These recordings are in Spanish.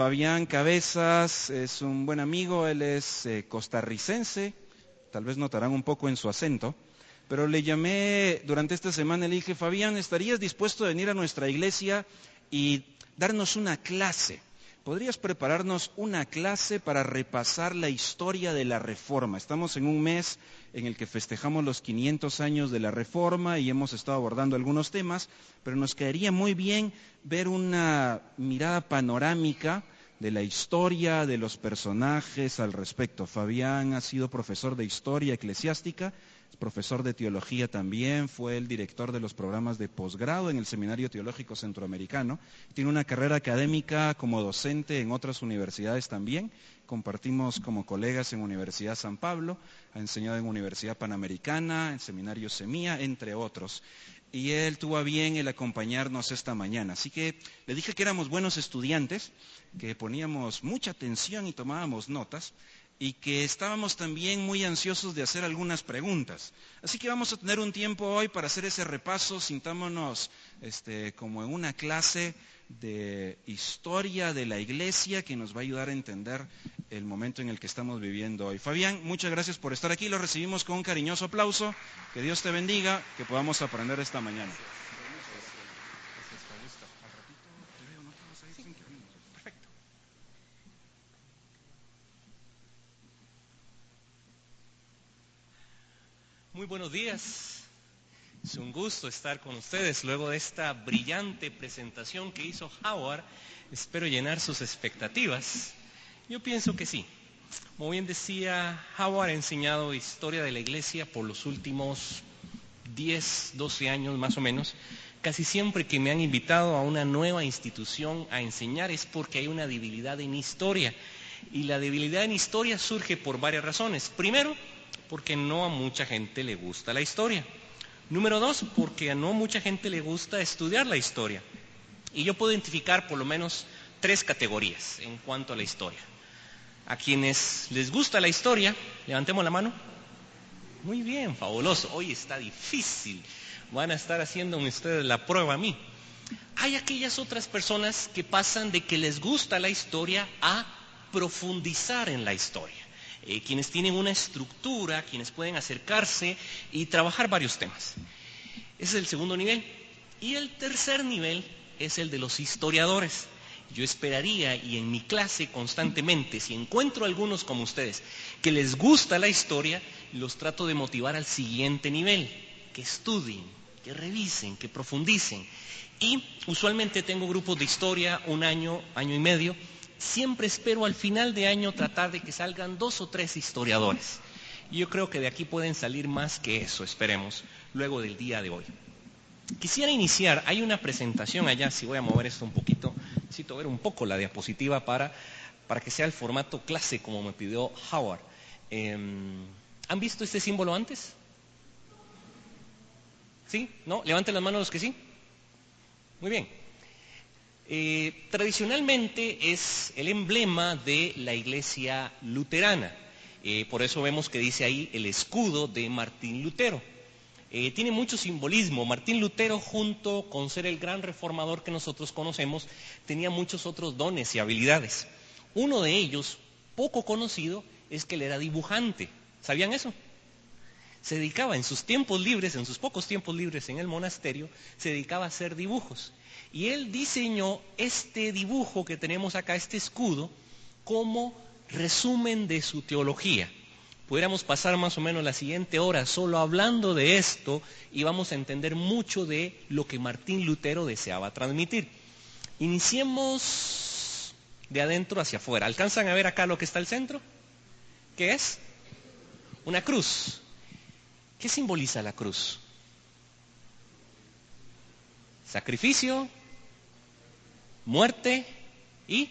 Fabián Cabezas, es un buen amigo, él es costarricense, tal vez notarán un poco en su acento, pero le llamé durante esta semana y le dije, Fabián, ¿estarías dispuesto a venir a nuestra iglesia y darnos una clase? ¿Podrías prepararnos una clase para repasar la historia de la Reforma? Estamos en un mes en el que festejamos los 500 años de la Reforma y hemos estado abordando algunos temas, pero nos quedaría muy bien ver una mirada panorámica de la historia, de los personajes al respecto. Fabián ha sido profesor de historia eclesiástica, es profesor de teología también, fue el director de los programas de posgrado en el Seminario Teológico Centroamericano, tiene una carrera académica como docente en otras universidades también, compartimos como colegas en Universidad San Pablo, ha enseñado en Universidad Panamericana, en Seminario Semilla, entre otros. Y él tuvo a bien el acompañarnos esta mañana. Así que le dije que éramos buenos estudiantes, que poníamos mucha atención y tomábamos notas, y que estábamos también muy ansiosos de hacer algunas preguntas. Así que vamos a tener un tiempo hoy para hacer ese repaso, sintámonos como en una clase de historia de la iglesia que nos va a ayudar a entender el momento en el que estamos viviendo hoy. Fabián, muchas gracias por estar aquí, lo recibimos con un cariñoso aplauso, que Dios te bendiga, que podamos aprender esta mañana. Muy buenos días, es un gusto estar con ustedes luego de esta brillante presentación que hizo Howard. Espero llenar sus expectativas. Yo pienso que sí. Como bien decía, Howard ha enseñado historia de la iglesia por los últimos 10, 12 años más o menos. Casi siempre que me han invitado a una nueva institución a enseñar es porque hay una debilidad en historia. Y la debilidad en historia surge por varias razones. Primero, porque no a mucha gente le gusta la historia. Número 2, porque a no mucha gente le gusta estudiar la historia. Y yo puedo identificar por lo menos 3 categorías en cuanto a la historia. A quienes les gusta la historia, levantemos la mano. Muy bien, fabuloso. Hoy está difícil. Van a estar haciéndome ustedes la prueba a mí. Hay aquellas otras personas que pasan de que les gusta la historia a profundizar en la historia. Quienes tienen una estructura, quienes pueden acercarse y trabajar varios temas. Ese es el segundo nivel. Y el tercer nivel es el de los historiadores. Yo esperaría, y en mi clase constantemente, si encuentro algunos como ustedes, que les gusta la historia, los trato de motivar al siguiente nivel, que estudien, que revisen, que profundicen. Y usualmente tengo grupos de historia, un año, año y medio. Siempre espero al final de año tratar de que salgan 2 o 3 historiadores. Y yo creo que de aquí pueden salir más que eso, esperemos, luego del día de hoy. Quisiera iniciar, hay una presentación allá, si voy a mover esto un poquito, necesito ver un poco la diapositiva para que sea el formato clase como me pidió Howard. ¿Han visto este símbolo antes? ¿Sí? ¿No? Levanten las manos los que sí. Muy bien. Tradicionalmente es el emblema de la iglesia luterana. Por eso vemos que dice ahí el escudo de Martín Lutero. Tiene mucho simbolismo. Martín Lutero, junto con ser el gran reformador que nosotros conocemos, tenía muchos otros dones y habilidades. Uno de ellos, poco conocido, es que él era dibujante. ¿Sabían eso? Se dedicaba en sus tiempos libres, en sus pocos tiempos libres en el monasterio, se dedicaba a hacer dibujos. Y él diseñó este dibujo que tenemos acá, este escudo, como resumen de su teología. Pudiéramos pasar más o menos la siguiente hora solo hablando de esto y vamos a entender mucho de lo que Martín Lutero deseaba transmitir. Iniciemos de adentro hacia afuera. ¿Alcanzan a ver acá lo que está al centro? ¿Qué es? Una cruz. ¿Qué simboliza la cruz? Sacrificio, muerte y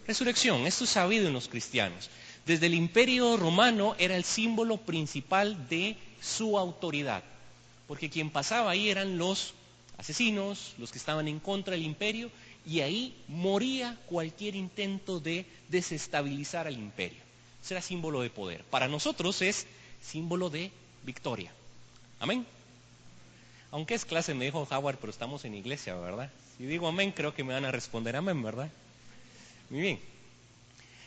resurrección. Esto es sabido en los cristianos. Desde el Imperio Romano era el símbolo principal de su autoridad, porque quien pasaba ahí eran los asesinos, los que estaban en contra del imperio, y ahí moría cualquier intento de desestabilizar al imperio. Ese era símbolo de poder. Para nosotros es símbolo de victoria. Amén. Aunque es clase, me dijo Howard, pero estamos en iglesia, ¿verdad? Si digo amén, creo que me van a responder amén, ¿verdad? Muy bien.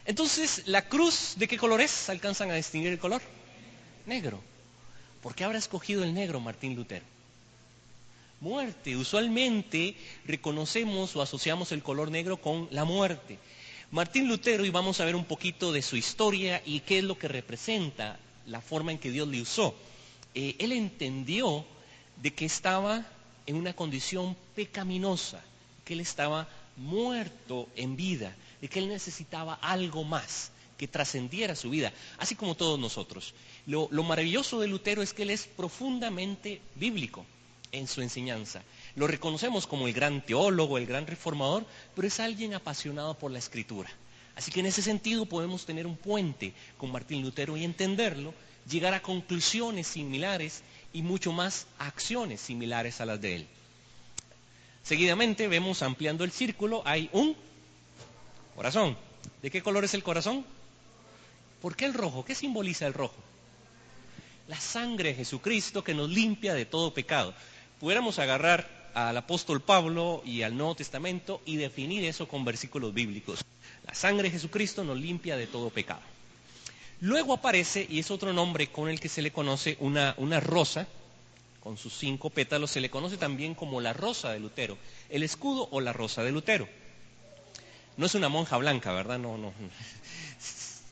Entonces, ¿la cruz de qué color es? ¿Alcanzan a distinguir el color? Negro. ¿Por qué habrá escogido el negro Martín Lutero? Muerte. Usualmente reconocemos o asociamos el color negro con la muerte. Martín Lutero, y vamos a ver un poquito de su historia y qué es lo que representa la forma en que Dios le usó. Él entendió de que estaba en una condición pecaminosa, que él estaba muerto en vida, de que él necesitaba algo más que trascendiera su vida, así como todos nosotros. Lo maravilloso de Lutero es que él es profundamente bíblico en su enseñanza. Lo reconocemos como el gran teólogo, el gran reformador, pero es alguien apasionado por la Escritura. Así que en ese sentido podemos tener un puente con Martín Lutero y entenderlo, llegar a conclusiones similares y mucho más a acciones similares a las de él. Seguidamente vemos, ampliando el círculo, hay un corazón. ¿De qué color es el corazón? ¿Por qué el rojo? ¿Qué simboliza el rojo? La sangre de Jesucristo que nos limpia de todo pecado. Pudiéramos agarrar al apóstol Pablo y al Nuevo Testamento y definir eso con versículos bíblicos. La sangre de Jesucristo nos limpia de todo pecado. Luego aparece, y es otro nombre con el que se le conoce, una rosa, con sus 5 pétalos, se le conoce también como la rosa de Lutero, el escudo o la rosa de Lutero. No es una monja blanca, ¿verdad? No.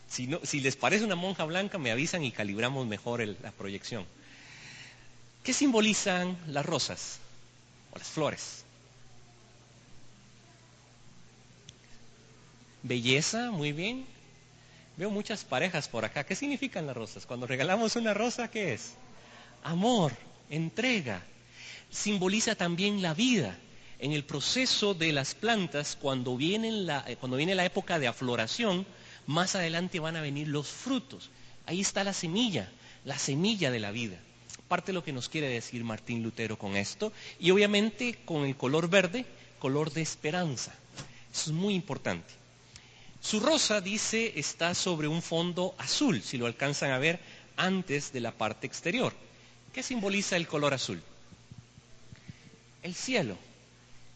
Si les parece una monja blanca, me avisan y calibramos mejor la proyección. ¿Qué simbolizan las rosas o las flores? Belleza, muy bien. Veo muchas parejas por acá. ¿Qué significan las rosas? Cuando regalamos una rosa, ¿qué es? Amor, entrega. Simboliza también la vida. En el proceso de las plantas, cuando viene la época de afloración, más adelante van a venir los frutos. Ahí está la semilla de la vida. Parte de lo que nos quiere decir Martín Lutero con esto. Y obviamente con el color verde, color de esperanza. Eso es muy importante. Su rosa, dice, está sobre un fondo azul, si lo alcanzan a ver antes de la parte exterior. ¿Qué simboliza el color azul? El cielo,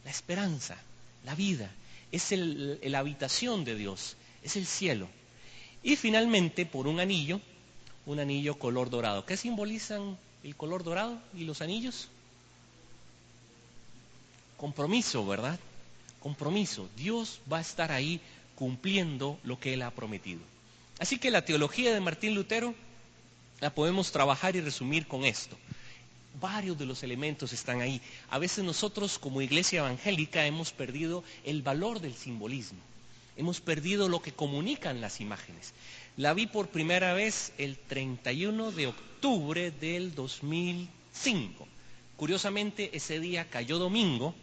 la esperanza, la vida. Es la habitación de Dios, es el cielo. Y finalmente, por un anillo color dorado. ¿Qué simbolizan el color dorado y los anillos? Compromiso, ¿verdad? Compromiso. Dios va a estar ahí cumpliendo lo que Él ha prometido. Así que la teología de Martín Lutero la podemos trabajar y resumir con esto. Varios de los elementos están ahí. A veces nosotros como iglesia evangélica hemos perdido el valor del simbolismo. Hemos perdido lo que comunican las imágenes. La vi por primera vez el 31 de octubre del 2005. Curiosamente, ese día cayó domingo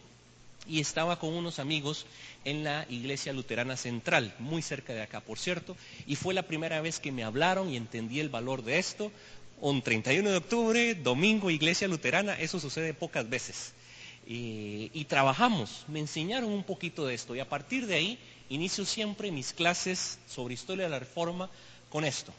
y estaba con unos amigos en la Iglesia Luterana Central, muy cerca de acá, por cierto, y fue la primera vez que me hablaron y entendí el valor de esto. Un 31 de octubre, domingo, Iglesia Luterana, eso sucede pocas veces. Y trabajamos, me enseñaron un poquito de esto, y a partir de ahí inicio siempre mis clases sobre historia de la Reforma con esto.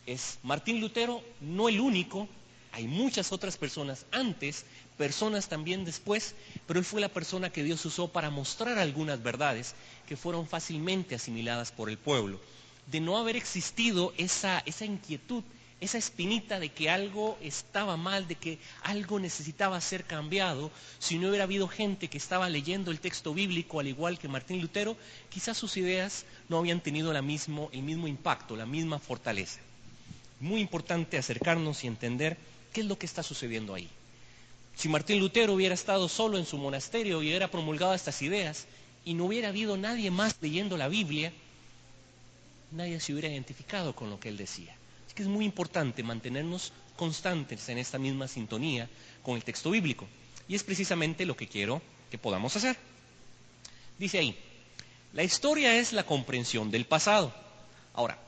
Es Martín Lutero, no el único, hay muchas otras personas antes, personas también después, pero él fue la persona que Dios usó para mostrar algunas verdades que fueron fácilmente asimiladas por el pueblo. De no haber existido esa inquietud, esa espinita de que algo estaba mal, de que algo necesitaba ser cambiado, si no hubiera habido gente que estaba leyendo el texto bíblico al igual que Martín Lutero, quizás sus ideas no habían tenido el mismo impacto, la misma fortaleza. Muy importante acercarnos y entender qué es lo que está sucediendo ahí. Si Martín Lutero hubiera estado solo en su monasterio y hubiera promulgado estas ideas y no hubiera habido nadie más leyendo la Biblia, nadie se hubiera identificado con lo que él decía. Así que es muy importante mantenernos constantes en esta misma sintonía con el texto bíblico. Y es precisamente lo que quiero que podamos hacer. Dice ahí, la historia es la comprensión del pasado. Ahora,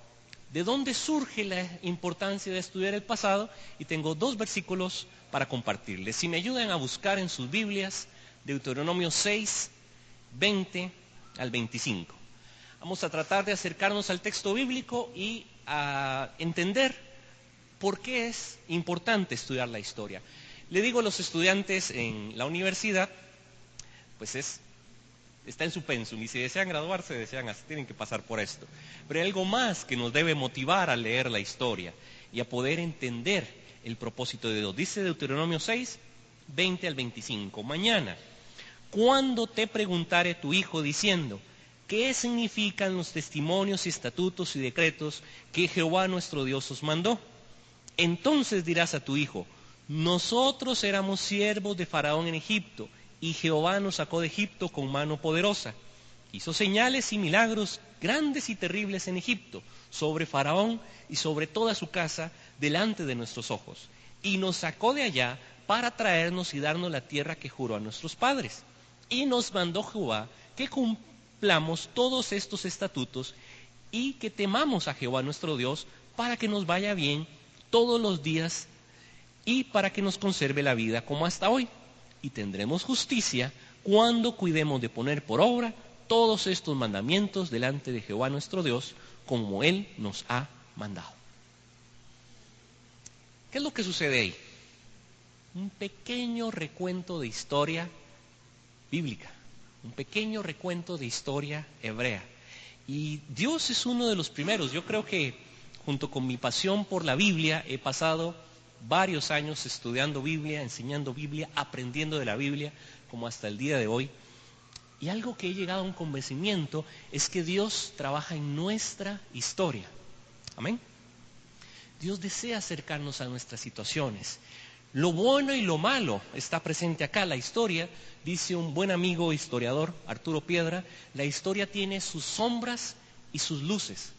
¿de dónde surge la importancia de estudiar el pasado? Y tengo 2 versículos para compartirles. Si me ayudan a buscar en sus Biblias, Deuteronomio 6, 20 al 25. Vamos a tratar de acercarnos al texto bíblico y a entender por qué es importante estudiar la historia. Le digo a los estudiantes en la universidad, pues es está en su pensum, y si desean graduarse, tienen que pasar por esto. Pero hay algo más que nos debe motivar a leer la historia y a poder entender el propósito de Dios. Dice Deuteronomio 6, 20 al 25, mañana, cuando te preguntare tu hijo diciendo, ¿qué significan los testimonios y estatutos y decretos que Jehová nuestro Dios os mandó? Entonces dirás a tu hijo, nosotros éramos siervos de Faraón en Egipto, y Jehová nos sacó de Egipto con mano poderosa. Hizo señales y milagros grandes y terribles en Egipto, sobre Faraón y sobre toda su casa, delante de nuestros ojos. Y nos sacó de allá para traernos y darnos la tierra que juró a nuestros padres. Y nos mandó Jehová que cumplamos todos estos estatutos y que temamos a Jehová nuestro Dios para que nos vaya bien todos los días y para que nos conserve la vida como hasta hoy. Y tendremos justicia cuando cuidemos de poner por obra todos estos mandamientos delante de Jehová nuestro Dios, como Él nos ha mandado. ¿Qué es lo que sucede ahí? Un pequeño recuento de historia bíblica, un pequeño recuento de historia hebrea. Y Dios es uno de los primeros. Yo creo que junto con mi pasión por la Biblia he pasado varios años estudiando Biblia, enseñando Biblia, aprendiendo de la Biblia, como hasta el día de hoy. Y algo que he llegado a un convencimiento es que Dios trabaja en nuestra historia. Amén. Dios desea acercarnos a nuestras situaciones. Lo bueno y lo malo está presente acá. La historia, dice un buen amigo historiador, Arturo Piedra, la historia tiene sus sombras y sus luces.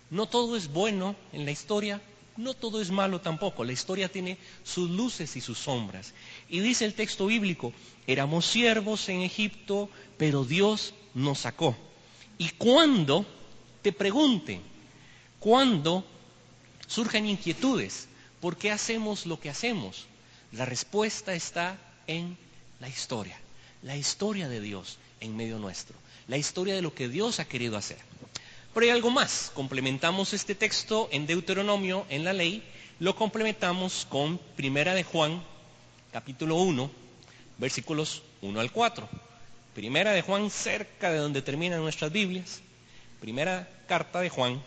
No todo es bueno en la historia, no todo es malo tampoco. La historia tiene sus luces y sus sombras. Y dice el texto bíblico, éramos siervos en Egipto, pero Dios nos sacó. Y cuando te pregunten, cuando surgen inquietudes, ¿por qué hacemos lo que hacemos? La respuesta está en la historia de Dios en medio nuestro, la historia de lo que Dios ha querido hacer. Pero hay algo más, complementamos este texto en Deuteronomio, en la ley, lo complementamos con Primera de Juan, capítulo 1, versículos 1 al 4. Primera de Juan, cerca de donde terminan nuestras Biblias, primera carta de Juan,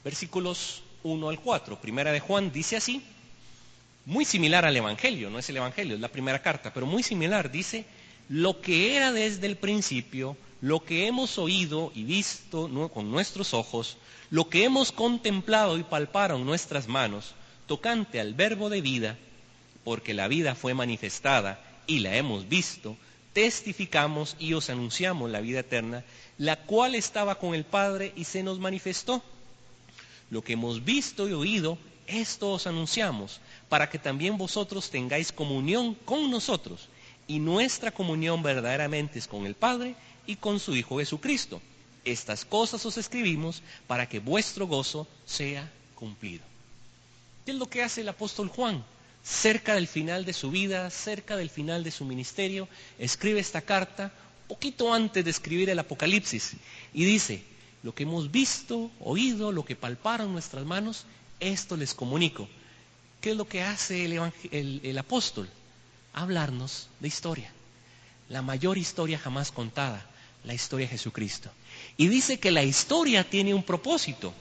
versículos 1 al 4. Primera de Juan dice así, muy similar al Evangelio, no es el Evangelio, es la primera carta, pero muy similar, dice, lo que era desde el principio, lo que hemos oído y visto con nuestros ojos, lo que hemos contemplado y palparon nuestras manos, tocante al verbo de vida, porque la vida fue manifestada y la hemos visto, testificamos y os anunciamos la vida eterna, la cual estaba con el Padre y se nos manifestó. Lo que hemos visto y oído, esto os anunciamos, para que también vosotros tengáis comunión con nosotros, y nuestra comunión verdaderamente es con el Padre y con su Hijo Jesucristo. Estas cosas os escribimos para que vuestro gozo sea cumplido. ¿Qué es lo que hace el apóstol Juan? Cerca del final de su vida, cerca del final de su ministerio, escribe esta carta, poquito antes de escribir el Apocalipsis, y dice, lo que hemos visto, oído, lo que palparon nuestras manos, esto les comunico. ¿Qué es lo que hace el apóstol? Hablarnos de historia, la mayor historia jamás contada, la historia de Jesucristo. Y dice que la historia tiene un propósito.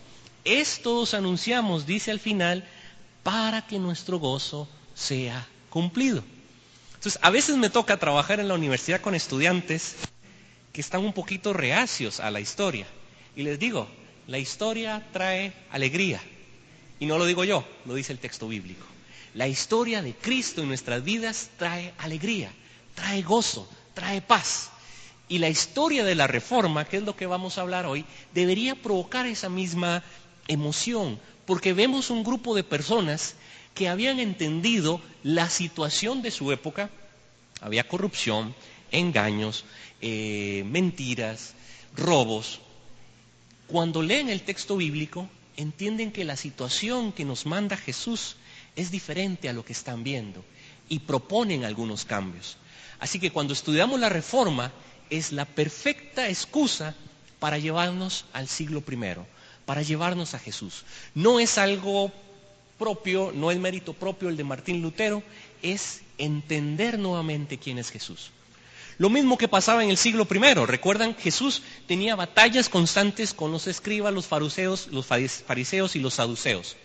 Esto os anunciamos, dice al final, para que nuestro gozo sea cumplido. Entonces, a veces me toca trabajar en la universidad con estudiantes que están un poquito reacios a la historia. Y les digo, la historia trae alegría. Y no lo digo yo, lo dice el texto bíblico. La historia de Cristo en nuestras vidas trae alegría, trae gozo, trae paz. Y la historia de la Reforma, que es lo que vamos a hablar hoy, debería provocar esa misma emoción, porque vemos un grupo de personas que habían entendido la situación de su época. Había corrupción, engaños, mentiras, robos. Cuando leen el texto bíblico, entienden que la situación que nos manda Jesús es diferente a lo que están viendo y proponen algunos cambios. Así que cuando estudiamos la Reforma, es la perfecta excusa para llevarnos al siglo I, para llevarnos a Jesús. No es algo propio, no es mérito propio el de Martín Lutero, es entender nuevamente quién es Jesús. Lo mismo que pasaba en el siglo I. Recuerdan, Jesús tenía batallas constantes con los escribas, los fariseos y los saduceos.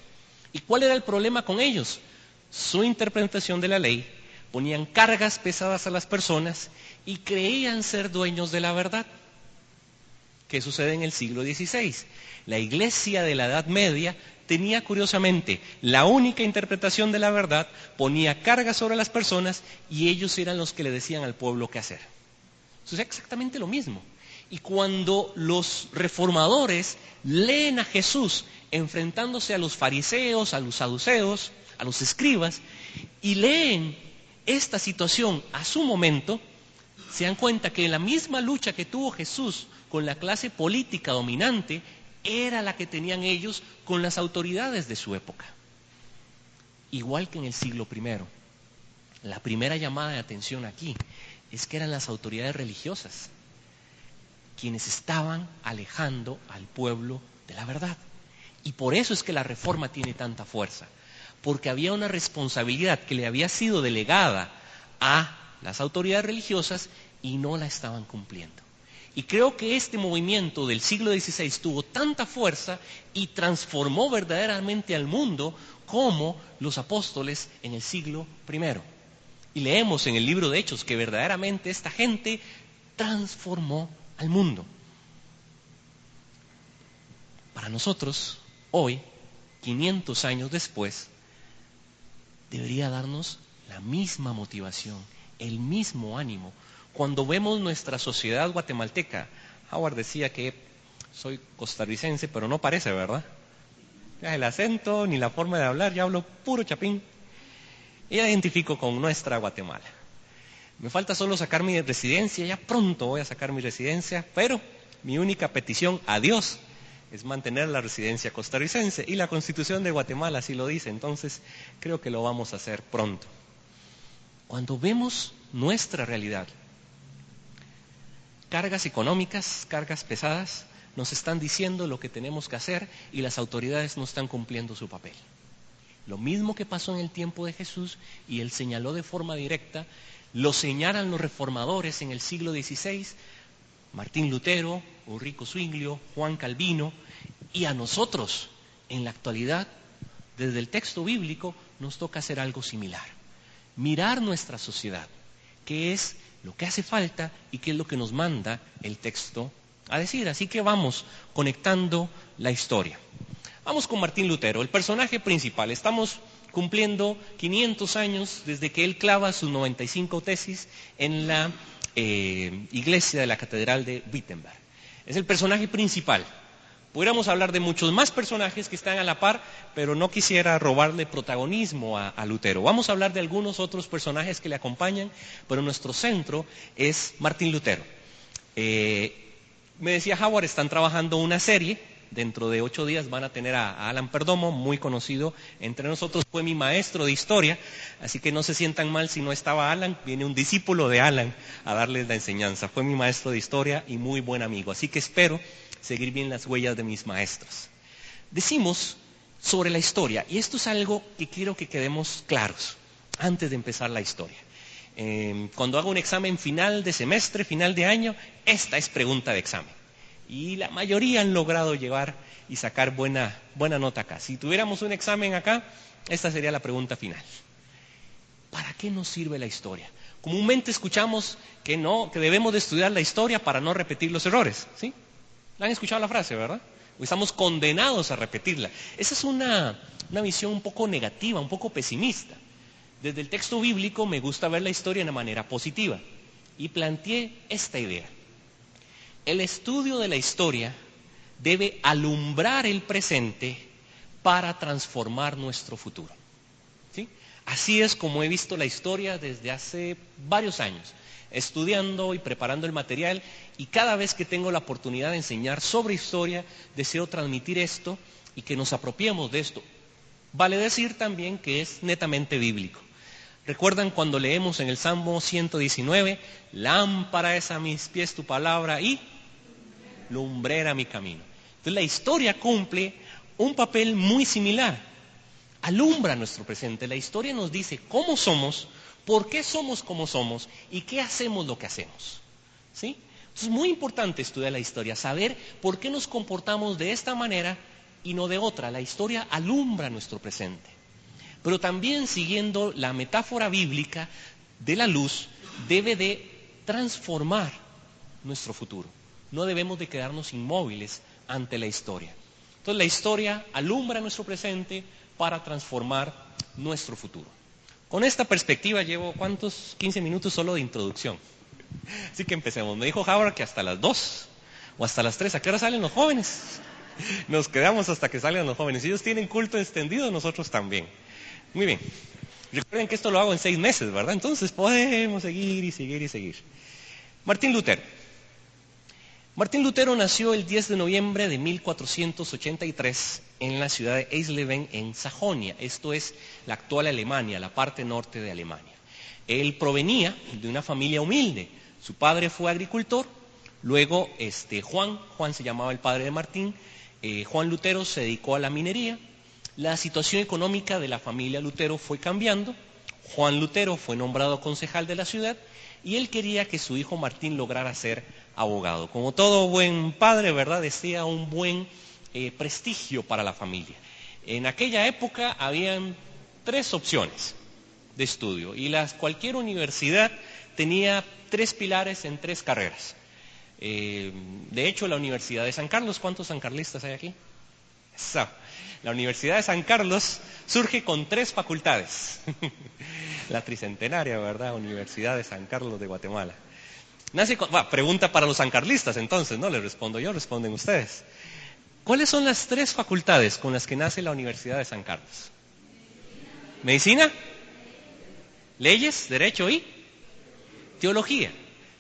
¿Y cuál era el problema con ellos? Su interpretación de la ley, ponían cargas pesadas a las personas y creían ser dueños de la verdad. ¿Qué sucede en el siglo XVI? La iglesia de la Edad Media tenía curiosamente la única interpretación de la verdad, ponía cargas sobre las personas y ellos eran los que le decían al pueblo qué hacer. Eso es exactamente lo mismo. Y cuando los reformadores leen a Jesús enfrentándose a los fariseos, a los saduceos, a los escribas, y leen esta situación a su momento, se dan cuenta que la misma lucha que tuvo Jesús con la clase política dominante era la que tenían ellos con las autoridades de su época. Igual que en el siglo I. La primera llamada de atención aquí es que eran las autoridades religiosas quienes estaban alejando al pueblo de la verdad. Y por eso es que la reforma tiene tanta fuerza, porque había una responsabilidad que le había sido delegada a las autoridades religiosas y no la estaban cumpliendo. Y creo que este movimiento del siglo XVI tuvo tanta fuerza y transformó verdaderamente al mundo como los apóstoles en el siglo I. Y leemos en el libro de Hechos que verdaderamente esta gente transformó al mundo. Para nosotros, hoy, 500 años después, debería darnos la misma motivación, el mismo ánimo. Cuando vemos nuestra sociedad guatemalteca, Howard decía que soy costarricense, pero no parece, ¿verdad? Ya el acento ni la forma de hablar, ya hablo puro chapín. Y la identifico con nuestra Guatemala. Me falta solo sacar mi residencia, ya pronto voy a sacar mi residencia, pero mi única petición a Dios es mantener la residencia costarricense, y la Constitución de Guatemala así lo dice, entonces creo que lo vamos a hacer pronto. Cuando vemos nuestra realidad, cargas económicas, cargas pesadas, nos están diciendo lo que tenemos que hacer y las autoridades no están cumpliendo su papel. Lo mismo que pasó en el tiempo de Jesús, y él señaló de forma directa, lo señalan los reformadores en el siglo XVI, Martín Lutero, Ulrico Zwinglio, Juan Calvino, y a nosotros en la actualidad, desde el texto bíblico, nos toca hacer algo similar. Mirar nuestra sociedad, qué es lo que hace falta y qué es lo que nos manda el texto a decir. Así que vamos conectando la historia. Vamos con Martín Lutero, el personaje principal. Estamos cumpliendo 500 años desde que él clava sus 95 tesis en la iglesia de la Catedral de Wittenberg. Es el personaje principal. Pudiéramos hablar de muchos más personajes que están a la par, pero no quisiera robarle protagonismo a Lutero. Vamos a hablar de algunos otros personajes que le acompañan, pero nuestro centro es Martín Lutero. Me decía Howard, están trabajando una serie. Dentro de 8 días van a tener a Alan Perdomo, muy conocido entre nosotros, fue mi maestro de historia, así que no se sientan mal si no estaba Alan, viene un discípulo de Alan a darles la enseñanza. Fue mi maestro de historia y muy buen amigo, así que espero seguir bien las huellas de mis maestros. Decimos sobre la historia, y esto es algo que quiero que quedemos claros antes de empezar la historia. Cuando hago un examen final de semestre, final de año, esta es pregunta de examen. Y la mayoría han logrado llevar y sacar buena nota acá. Si tuviéramos un examen acá, esta sería la pregunta final. ¿Para qué nos sirve la historia? Comúnmente escuchamos que debemos de estudiar la historia para no repetir los errores, ¿sí? ¿La han escuchado la frase, verdad? O estamos condenados a repetirla. Esa es una visión un poco negativa, un poco pesimista. Desde el texto bíblico me gusta ver la historia de una manera positiva. Y planteé esta idea. El estudio de la historia debe alumbrar el presente para transformar nuestro futuro. ¿Sí? Así es como he visto la historia desde hace varios años, estudiando y preparando el material, y cada vez que tengo la oportunidad de enseñar sobre historia, deseo transmitir esto y que nos apropiemos de esto. Vale decir también que es netamente bíblico. ¿Recuerdan cuando leemos en el Salmo 119, lámpara es a mis pies tu palabra y lumbrera mi camino? Entonces la historia cumple un papel muy similar. Alumbra nuestro presente. La historia nos dice cómo somos, por qué somos como somos y qué hacemos lo que hacemos. ¿Sí? Entonces es muy importante estudiar la historia, saber por qué nos comportamos de esta manera y no de otra. La historia alumbra nuestro presente. Pero también, siguiendo la metáfora bíblica de la luz, debe de transformar nuestro futuro. No debemos de quedarnos inmóviles ante la historia. Entonces la historia alumbra nuestro presente para transformar nuestro futuro. Con esta perspectiva llevo, ¿cuántos? 15 minutos solo de introducción. Así que empecemos. Me dijo Howard que hasta las 2 o hasta las 3. ¿A qué hora salen los jóvenes? Nos quedamos hasta que salgan los jóvenes. Si ellos tienen culto extendido, nosotros también. Muy bien. Recuerden que esto lo hago en 6 meses, ¿verdad? Entonces podemos seguir y seguir y seguir. Martín Lutero. Martín Lutero nació el 10 de noviembre de 1483 en la ciudad de Eisleben, en Sajonia. Esto es la actual Alemania, la parte norte de Alemania. Él provenía de una familia humilde. Su padre fue agricultor. Luego Juan se llamaba el padre de Martín. Juan Lutero se dedicó a la minería. La situación económica de la familia Lutero fue cambiando. Juan Lutero fue nombrado concejal de la ciudad y él quería que su hijo Martín lograra ser abogado. Como todo buen padre, ¿verdad?, desea un buen prestigio para la familia. En aquella época habían 3 opciones de estudio y cualquier universidad tenía 3 pilares en 3 carreras. De hecho, la Universidad de San Carlos, ¿cuántos sancarlistas hay aquí? Eso. La Universidad de San Carlos surge con 3 facultades. La tricentenaria, ¿verdad? Universidad de San Carlos de Guatemala. Pregunta para los sancarlistas entonces, no les respondo yo, responden ustedes. ¿Cuáles son las 3 facultades con las que nace la Universidad de San Carlos? ¿Medicina? ¿Leyes? ¿Derecho y? Teología.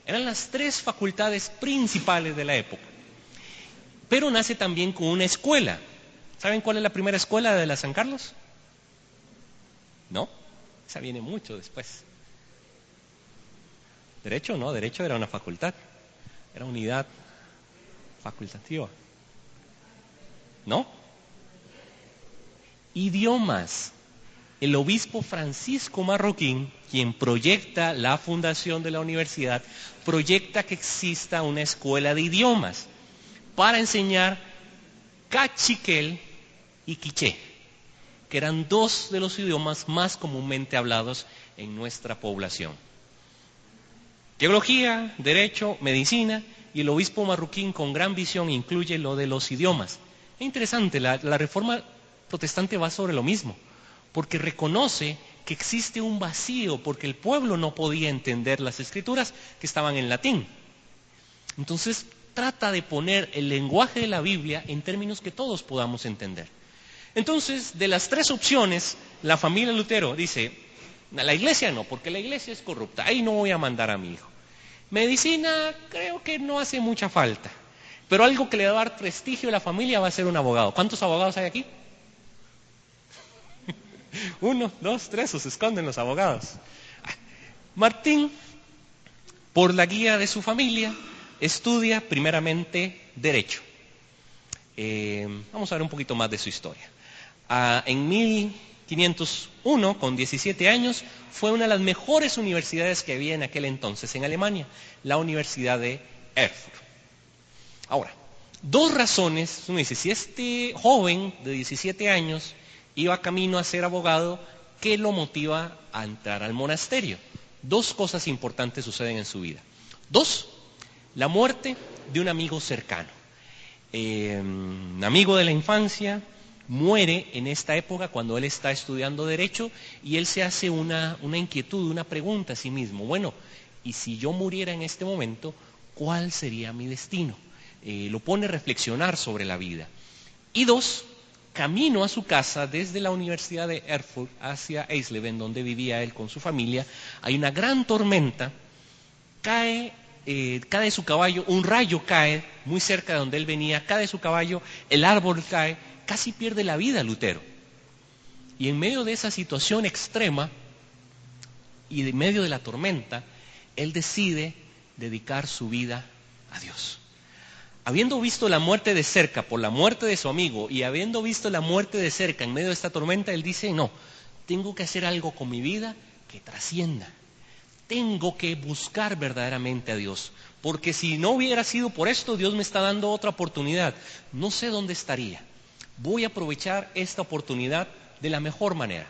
Eran las 3 facultades principales de la época. Pero nace también con una escuela. ¿Saben cuál es la primera escuela de la San Carlos? ¿No? Esa viene mucho después. ¿Derecho? No, derecho era una facultad. Era unidad facultativa. ¿No? Idiomas. El obispo Francisco Marroquín, quien proyecta la fundación de la universidad, proyecta que exista una escuela de idiomas para enseñar cachiquel y quiché, que eran 2 de los idiomas más comúnmente hablados en nuestra población. Teología, derecho, medicina, y el obispo Marroquín con gran visión incluye lo de los idiomas. Es interesante, la reforma protestante va sobre lo mismo, porque reconoce que existe un vacío, porque el pueblo no podía entender las escrituras que estaban en latín. Entonces trata de poner el lenguaje de la Biblia en términos que todos podamos entender. Entonces, de las 3 opciones, la familia Lutero dice, la iglesia no, porque la iglesia es corrupta, ahí no voy a mandar a mi hijo. Medicina creo que no hace mucha falta, pero algo que le va a dar prestigio a la familia va a ser un abogado. ¿Cuántos abogados hay aquí? 1, 2, 3, se esconden los abogados. Martín, por la guía de su familia, estudia primeramente Derecho. Vamos a ver un poquito más de su historia. En 1501, con 17 años, fue una de las mejores universidades que había en aquel entonces en Alemania, la Universidad de Erfurt. Ahora, 2 razones, uno dice, si este joven de 17 años iba camino a ser abogado, ¿qué lo motiva a entrar al monasterio? 2 cosas importantes suceden en su vida. 2, la muerte de un amigo cercano. Un amigo de la infancia muere en esta época cuando él está estudiando Derecho y él se hace una inquietud, una pregunta a sí mismo. Bueno, ¿y si yo muriera en este momento, cuál sería mi destino? Lo pone a reflexionar sobre la vida. Y 2, camino a su casa desde la Universidad de Erfurt hacia Eisleben, donde vivía él con su familia, hay una gran tormenta, cae de su caballo, un rayo cae muy cerca de donde él venía, cae de su caballo, el árbol cae, casi pierde la vida Lutero. Y en medio de esa situación extrema y en medio de la tormenta, él decide dedicar su vida a Dios. Habiendo visto la muerte de cerca por la muerte de su amigo y habiendo visto la muerte de cerca en medio de esta tormenta, él dice, no, tengo que hacer algo con mi vida que trascienda. Tengo que buscar verdaderamente a Dios, porque si no hubiera sido por esto, Dios me está dando otra oportunidad. No sé dónde estaría. Voy a aprovechar esta oportunidad de la mejor manera.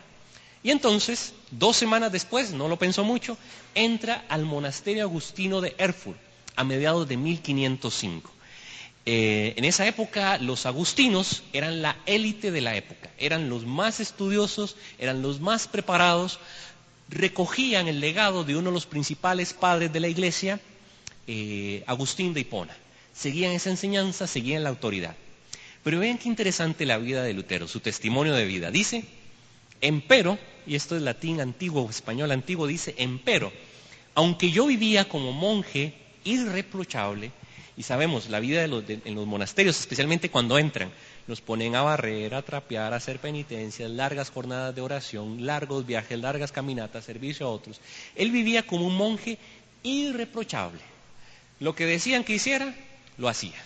Y entonces, 2 semanas después, no lo pensó mucho, entra al monasterio agustino de Erfurt a mediados de 1505. En esa época los agustinos eran la élite de la época, eran los más estudiosos, eran los más preparados, recogían el legado de uno de los principales padres de la iglesia, Agustín de Hipona. Seguían esa enseñanza, seguían la autoridad. Pero vean qué interesante la vida de Lutero, su testimonio de vida. Dice, empero, y esto es latín antiguo, español antiguo, dice, empero, aunque yo vivía como monje irreprochable, y sabemos, la vida en los monasterios, especialmente cuando entran, los ponen a barrer, a trapear, a hacer penitencias, largas jornadas de oración, largos viajes, largas caminatas, servicio a otros. Él vivía como un monje irreprochable. Lo que decían que hiciera, lo hacía.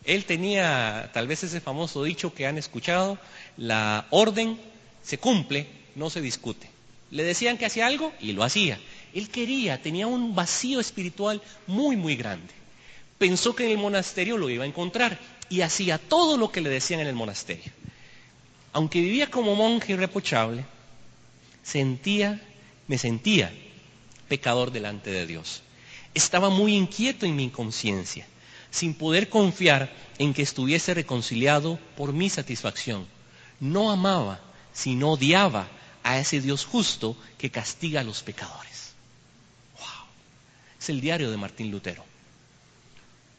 Él tenía tal vez ese famoso dicho que han escuchado, la orden se cumple, no se discute. Le decían que hacía algo y lo hacía. Él tenía un vacío espiritual muy, muy grande. Pensó que en el monasterio lo iba a encontrar y hacía todo lo que le decían en el monasterio. Aunque vivía como monje irreprochable, me sentía pecador delante de Dios. Estaba muy inquieto en mi conciencia, sin poder confiar en que estuviese reconciliado por mi satisfacción. No amaba, sino odiaba a ese Dios justo que castiga a los pecadores. ¡Wow! Es el diario de Martín Lutero.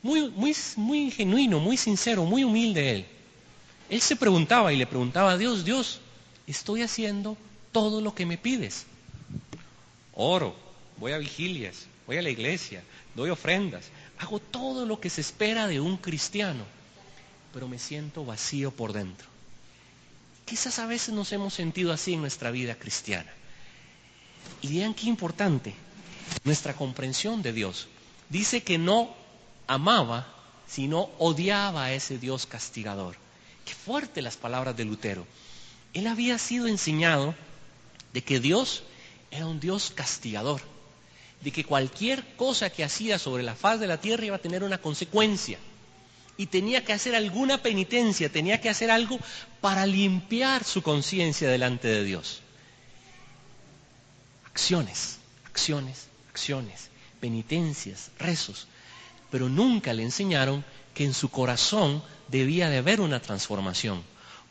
Muy genuino, muy sincero, muy humilde él. Él se preguntaba y le preguntaba a Dios, Dios, estoy haciendo todo lo que me pides. Oro, voy a vigilias, voy a la iglesia, doy ofrendas, hago todo lo que se espera de un cristiano, pero me siento vacío por dentro. Quizás a veces nos hemos sentido así en nuestra vida cristiana. Y vean qué importante, nuestra comprensión de Dios. Dice que no amaba, sino odiaba a ese Dios castigador. Qué fuerte las palabras de Lutero. Él había sido enseñado de que Dios era un Dios castigador, de que cualquier cosa que hacía sobre la faz de la tierra iba a tener una consecuencia. Y tenía que hacer alguna penitencia, tenía que hacer algo para limpiar su conciencia delante de Dios. Acciones, penitencias, rezos. Pero nunca le enseñaron que en su corazón debía de haber una transformación.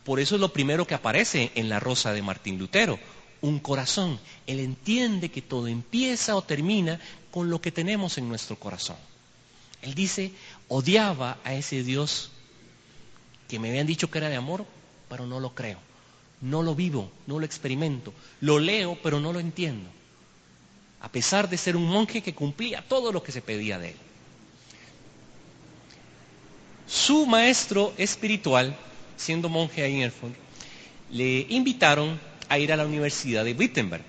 Por eso es lo primero que aparece en la rosa de Martín Lutero, un corazón. Él entiende que todo empieza o termina con lo que tenemos en nuestro corazón. Él dice, odiaba a ese Dios que me habían dicho que era de amor, pero no lo creo. No lo vivo, no lo experimento. Lo leo, pero no lo entiendo. A pesar de ser un monje que cumplía todo lo que se pedía de él. Su maestro espiritual, siendo monje ahí en Erfurt, le invitaron a ir a la Universidad de Wittenberg.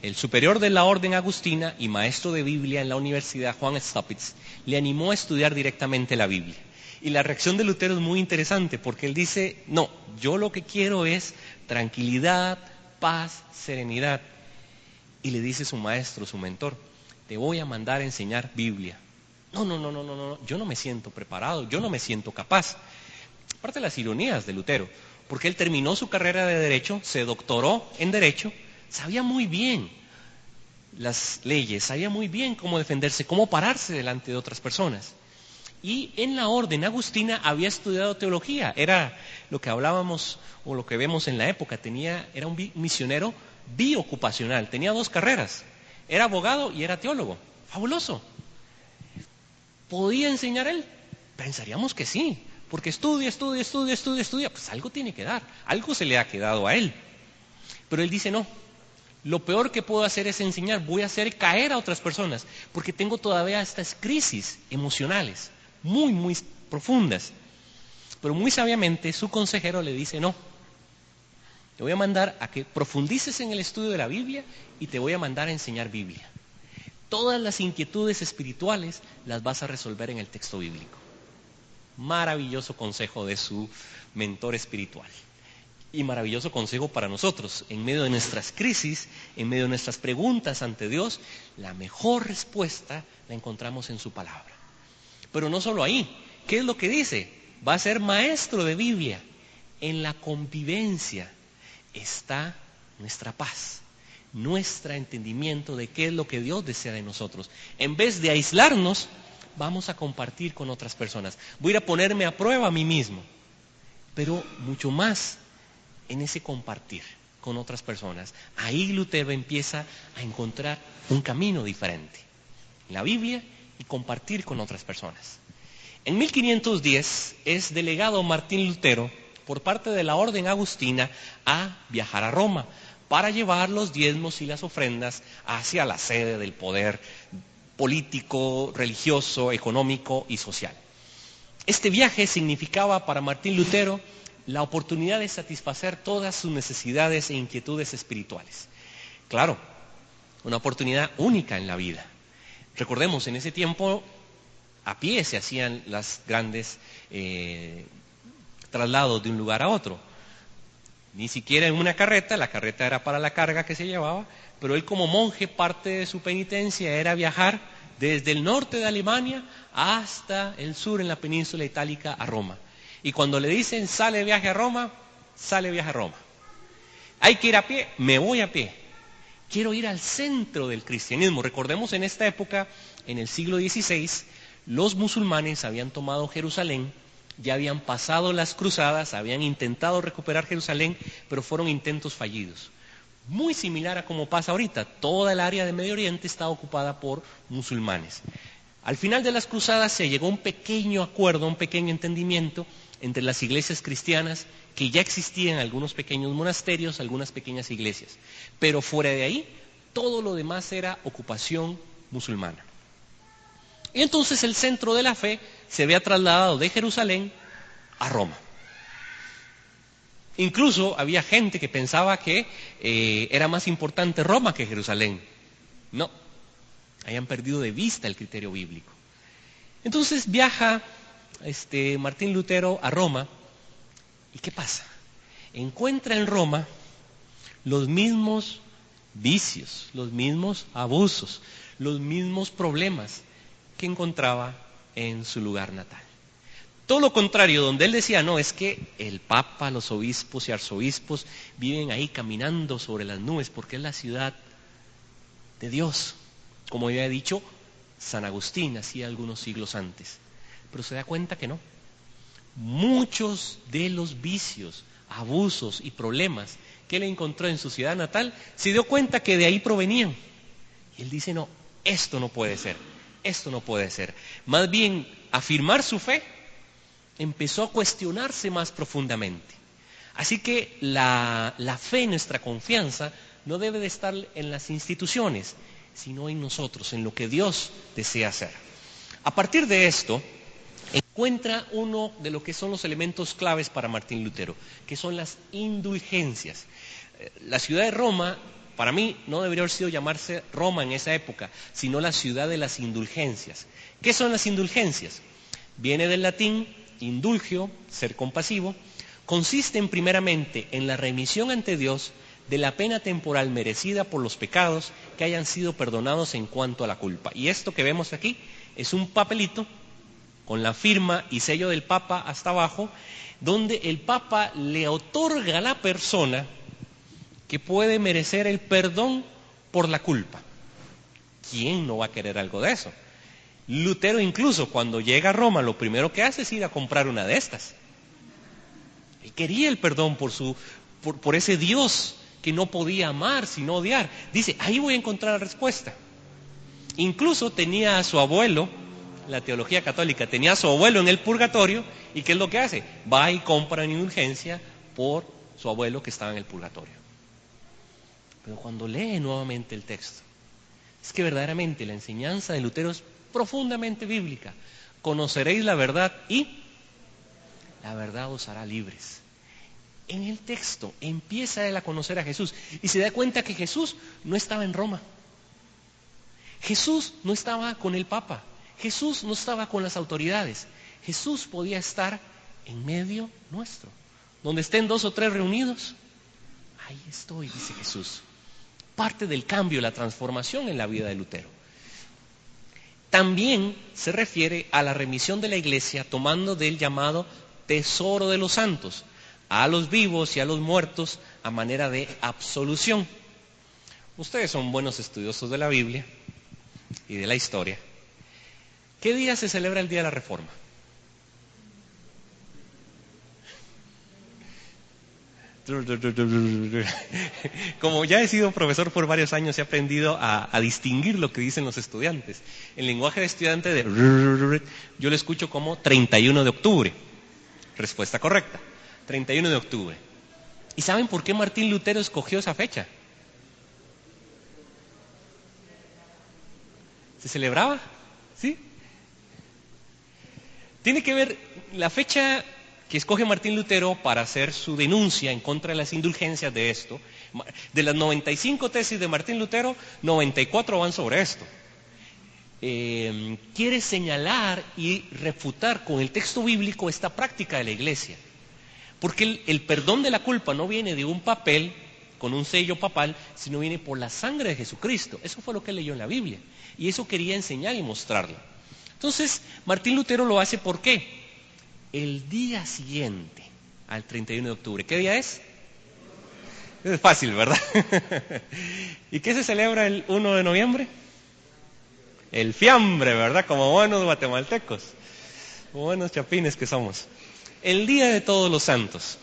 El superior de la orden agustina y maestro de Biblia en la Universidad, Juan Staupitz, le animó a estudiar directamente la Biblia. Y la reacción de Lutero es muy interesante porque él dice, no, yo lo que quiero es tranquilidad, paz, serenidad. Y le dice su maestro, su mentor, te voy a mandar a enseñar Biblia. No, yo no me siento preparado, yo no me siento capaz. Aparte de las ironías de Lutero, porque él terminó su carrera de Derecho, se doctoró en Derecho, sabía muy bien las leyes, sabía muy bien cómo defenderse, cómo pararse delante de otras personas. Y en la orden agustina había estudiado teología, era lo que hablábamos o lo que vemos en la época, era un misionero biocupacional, tenía 2 carreras, era abogado y era teólogo, fabuloso. ¿Podía enseñar él? Pensaríamos que sí, porque estudia, pues algo tiene que dar, algo se le ha quedado a él. Pero él dice, no, lo peor que puedo hacer es enseñar, voy a hacer caer a otras personas, porque tengo todavía estas crisis emocionales, muy profundas. Pero muy sabiamente su consejero le dice, no, te voy a mandar a que profundices en el estudio de la Biblia y te voy a mandar a enseñar Biblia. Todas las inquietudes espirituales las vas a resolver en el texto bíblico. Maravilloso consejo de su mentor espiritual. y maravilloso consejo para nosotros. En medio de nuestras crisis, en medio de nuestras preguntas ante Dios, la mejor respuesta la encontramos en su palabra. Pero no solo ahí. ¿Qué es lo que dice? Va a ser maestro de Biblia. En la convivencia está nuestra paz, nuestro entendimiento de qué es lo que Dios desea de nosotros. En vez de aislarnos, vamos a compartir con otras personas. Voy a ir a ponerme a prueba a mí mismo, pero mucho más en ese compartir con otras personas. Ahí Lutero empieza a encontrar un camino diferente. La Biblia y compartir con otras personas. En 1510 es delegado Martín Lutero por parte de la Orden Agustina a viajar a Roma para llevar los diezmos y las ofrendas hacia la sede del poder político, religioso, económico y social. Este viaje significaba para Martín Lutero la oportunidad de satisfacer todas sus necesidades e inquietudes espirituales. Claro, una oportunidad única en la vida. Recordemos, en ese tiempo a pie se hacían las grandes traslados de un lugar a otro. Ni siquiera en una carreta, la carreta era para la carga que se llevaba, pero él como monje, parte de su penitencia era viajar desde el norte de Alemania hasta el sur en la península itálica a Roma. Y cuando le dicen sale de viaje a Roma, sale de viaje a Roma. Hay que ir a pie, me voy a pie. Quiero ir al centro del cristianismo. Recordemos, en esta época, en el siglo XVI, los musulmanes habían tomado Jerusalén, ya habían pasado las cruzadas, habían intentado recuperar Jerusalén, pero fueron intentos fallidos. Muy similar a como pasa ahorita, toda el área de Medio Oriente está ocupada por musulmanes. Al final de las cruzadas se llegó a un pequeño acuerdo, un pequeño entendimiento entre las iglesias cristianas, que ya existían algunos pequeños monasterios, algunas pequeñas iglesias. Pero fuera de ahí, todo lo demás era ocupación musulmana. Y entonces el centro de la fe se había trasladado de Jerusalén a Roma. Incluso había gente que pensaba que era más importante Roma que Jerusalén. No, habían perdido de vista el criterio bíblico. Entonces viaja Martín Lutero a Roma, ¿y qué pasa? Encuentra en Roma los mismos vicios, los mismos abusos, los mismos problemas que encontraba en su lugar natal. Todo lo contrario, donde él decía, no, es que el Papa, los obispos y arzobispos viven ahí caminando sobre las nubes porque es la ciudad de Dios, como había dicho San Agustín hacía algunos siglos antes. Pero se da cuenta que no. Muchos de los vicios, abusos y problemas que él encontró en su ciudad natal, se dio cuenta que de ahí provenían. Y él dice, no, esto no puede ser, esto no puede ser. Más bien, afirmar su fe, empezó a cuestionarse más profundamente. Así que la fe, nuestra confianza, no debe de estar en las instituciones, sino en nosotros, en lo que Dios desea hacer. A partir de esto, encuentra uno de lo que son los elementos claves para Martín Lutero, que son las indulgencias. La ciudad de Roma, para mí, no debería haber sido llamarse Roma en esa época, sino la ciudad de las indulgencias. ¿Qué son las indulgencias? Viene del latín indulgio, ser compasivo, consisten primeramente en la remisión ante Dios de la pena temporal merecida por los pecados que hayan sido perdonados en cuanto a la culpa. Y esto que vemos aquí es un papelito con la firma y sello del Papa hasta abajo, donde el Papa le otorga a la persona que puede merecer el perdón por la culpa. ¿Quién no va a querer algo de eso? Lutero incluso cuando llega a Roma lo primero que hace es ir a comprar una de estas. Él quería el perdón por ese Dios que no podía amar sino odiar. Dice, ahí voy a encontrar la respuesta. Incluso tenía a su abuelo, la teología católica, tenía a su abuelo en el purgatorio, y ¿qué es lo que hace? Va y compra una indulgencia por su abuelo que estaba en el purgatorio. Pero cuando lee nuevamente el texto, es que verdaderamente la enseñanza de Lutero es profundamente bíblica. Conoceréis la verdad y la verdad os hará libres. En el texto empieza él a conocer a Jesús y se da cuenta que Jesús no estaba en Roma. Jesús no estaba con el Papa. Jesús no estaba con las autoridades. Jesús podía estar en medio nuestro, Donde estén 2 o 3 reunidos, ahí estoy, dice Jesús. Parte del cambio, la transformación en la vida de Lutero. También se refiere a la remisión de la iglesia tomando del llamado tesoro de los santos, a los vivos y a los muertos a manera de absolución. Ustedes son buenos estudiosos de la Biblia y de la historia. ¿Qué día se celebra el Día de la Reforma? Como ya he sido profesor por varios años, he aprendido a distinguir lo que dicen los estudiantes. El lenguaje de estudiante yo lo escucho como 31 de octubre. Respuesta correcta, 31 de octubre. ¿Y saben por qué Martín Lutero escogió esa fecha? ¿Se celebraba? ¿Sí? Tiene que ver la fecha que escoge Martín Lutero para hacer su denuncia en contra de las indulgencias de esto. De las 95 tesis de Martín Lutero, 94 van sobre esto. Quiere señalar y refutar con el texto bíblico esta práctica de la iglesia. Porque el perdón de la culpa no viene de un papel con un sello papal, sino viene por la sangre de Jesucristo. Eso fue lo que leyó en la Biblia. Y eso quería enseñar y mostrarlo. Entonces, Martín Lutero lo hace ¿por qué? El día siguiente al 31 de octubre. ¿Qué día es? Es fácil, ¿verdad? ¿Y qué se celebra el 1 de noviembre? El fiambre, ¿verdad? Como buenos guatemaltecos, como buenos chapines que somos. El Día de Todos los Santos.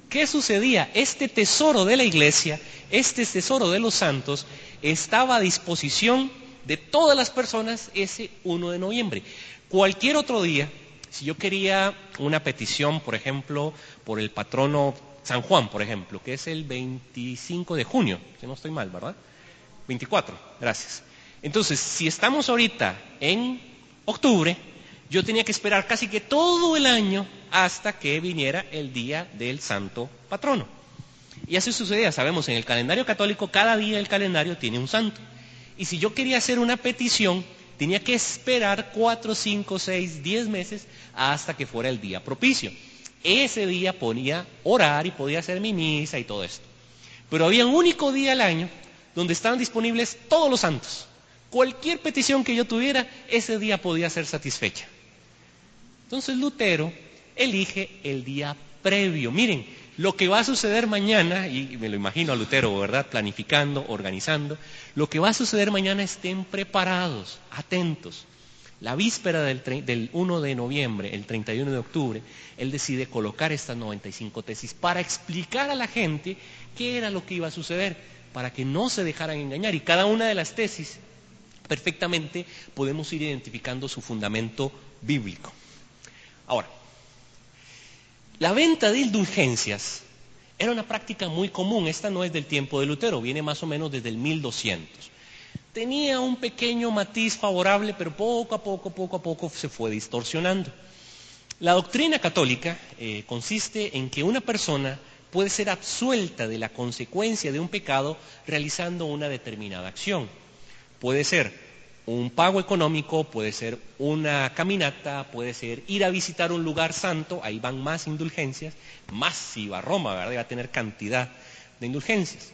¿Qué sucedía? Este tesoro de la iglesia, este tesoro de los santos, estaba a disposición de todas las personas ese 1 de noviembre. Cualquier otro día, si yo quería una petición, por ejemplo, por el patrono San Juan, por ejemplo, que es el 25 de junio, si no estoy mal, ¿verdad? 24, gracias. Entonces, si estamos ahorita en octubre, yo tenía que esperar casi que todo el año hasta que viniera el día del santo patrono. Y así sucedía, sabemos, en el calendario católico, cada día del calendario tiene un santo. Y si yo quería hacer una petición, tenía que esperar 4, 5, 6, 10 meses hasta que fuera el día propicio. Ese día podía orar y podía hacer mi misa y todo esto. Pero había un único día al año donde estaban disponibles todos los santos. Cualquier petición que yo tuviera, ese día podía ser satisfecha. Entonces Lutero elige el día previo. Miren, lo que va a suceder mañana, y me lo imagino a Lutero, ¿verdad? Planificando, organizando. Lo que va a suceder mañana, estén preparados, atentos. La víspera del 1 de noviembre, el 31 de octubre, él decide colocar estas 95 tesis para explicar a la gente qué era lo que iba a suceder, para que no se dejaran engañar. Y cada una de las tesis, perfectamente podemos ir identificando su fundamento bíblico. Ahora, la venta de indulgencias era una práctica muy común. Esta no es del tiempo de Lutero, viene más o menos desde el 1200. Tenía un pequeño matiz favorable, pero poco a poco se fue distorsionando. La doctrina católica consiste en que una persona puede ser absuelta de la consecuencia de un pecado realizando una determinada acción. Puede ser un pago económico, puede ser una caminata, puede ser ir a visitar un lugar santo, ahí van más indulgencias, más si va a Roma, ¿verdad? Va a tener cantidad de indulgencias.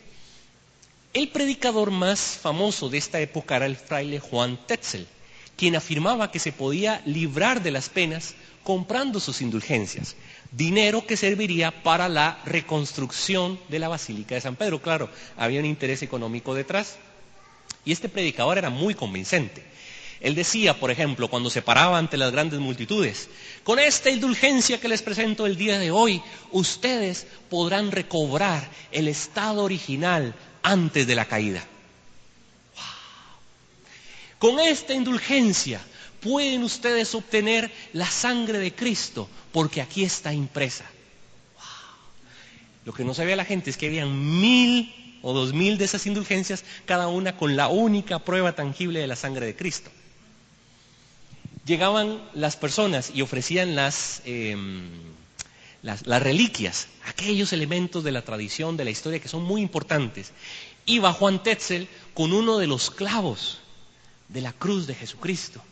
El predicador más famoso de esta época era el fraile Juan Tetzel, quien afirmaba que se podía librar de las penas comprando sus indulgencias, dinero que serviría para la reconstrucción de la Basílica de San Pedro. Claro, había un interés económico detrás. Y este predicador era muy convincente. Él decía, por ejemplo, cuando se paraba ante las grandes multitudes, con esta indulgencia que les presento el día de hoy, ustedes podrán recobrar el estado original antes de la caída. ¡Wow! Con esta indulgencia pueden ustedes obtener la sangre de Cristo, porque aquí está impresa. ¡Wow! Lo que no sabía la gente es que habían 1000 o 2000 de esas indulgencias, cada una con la única prueba tangible de la sangre de Cristo. Llegaban las personas y ofrecían las reliquias, aquellos elementos de la tradición, de la historia que son muy importantes. Iba Juan Tetzel con uno de los clavos de la cruz de Jesucristo.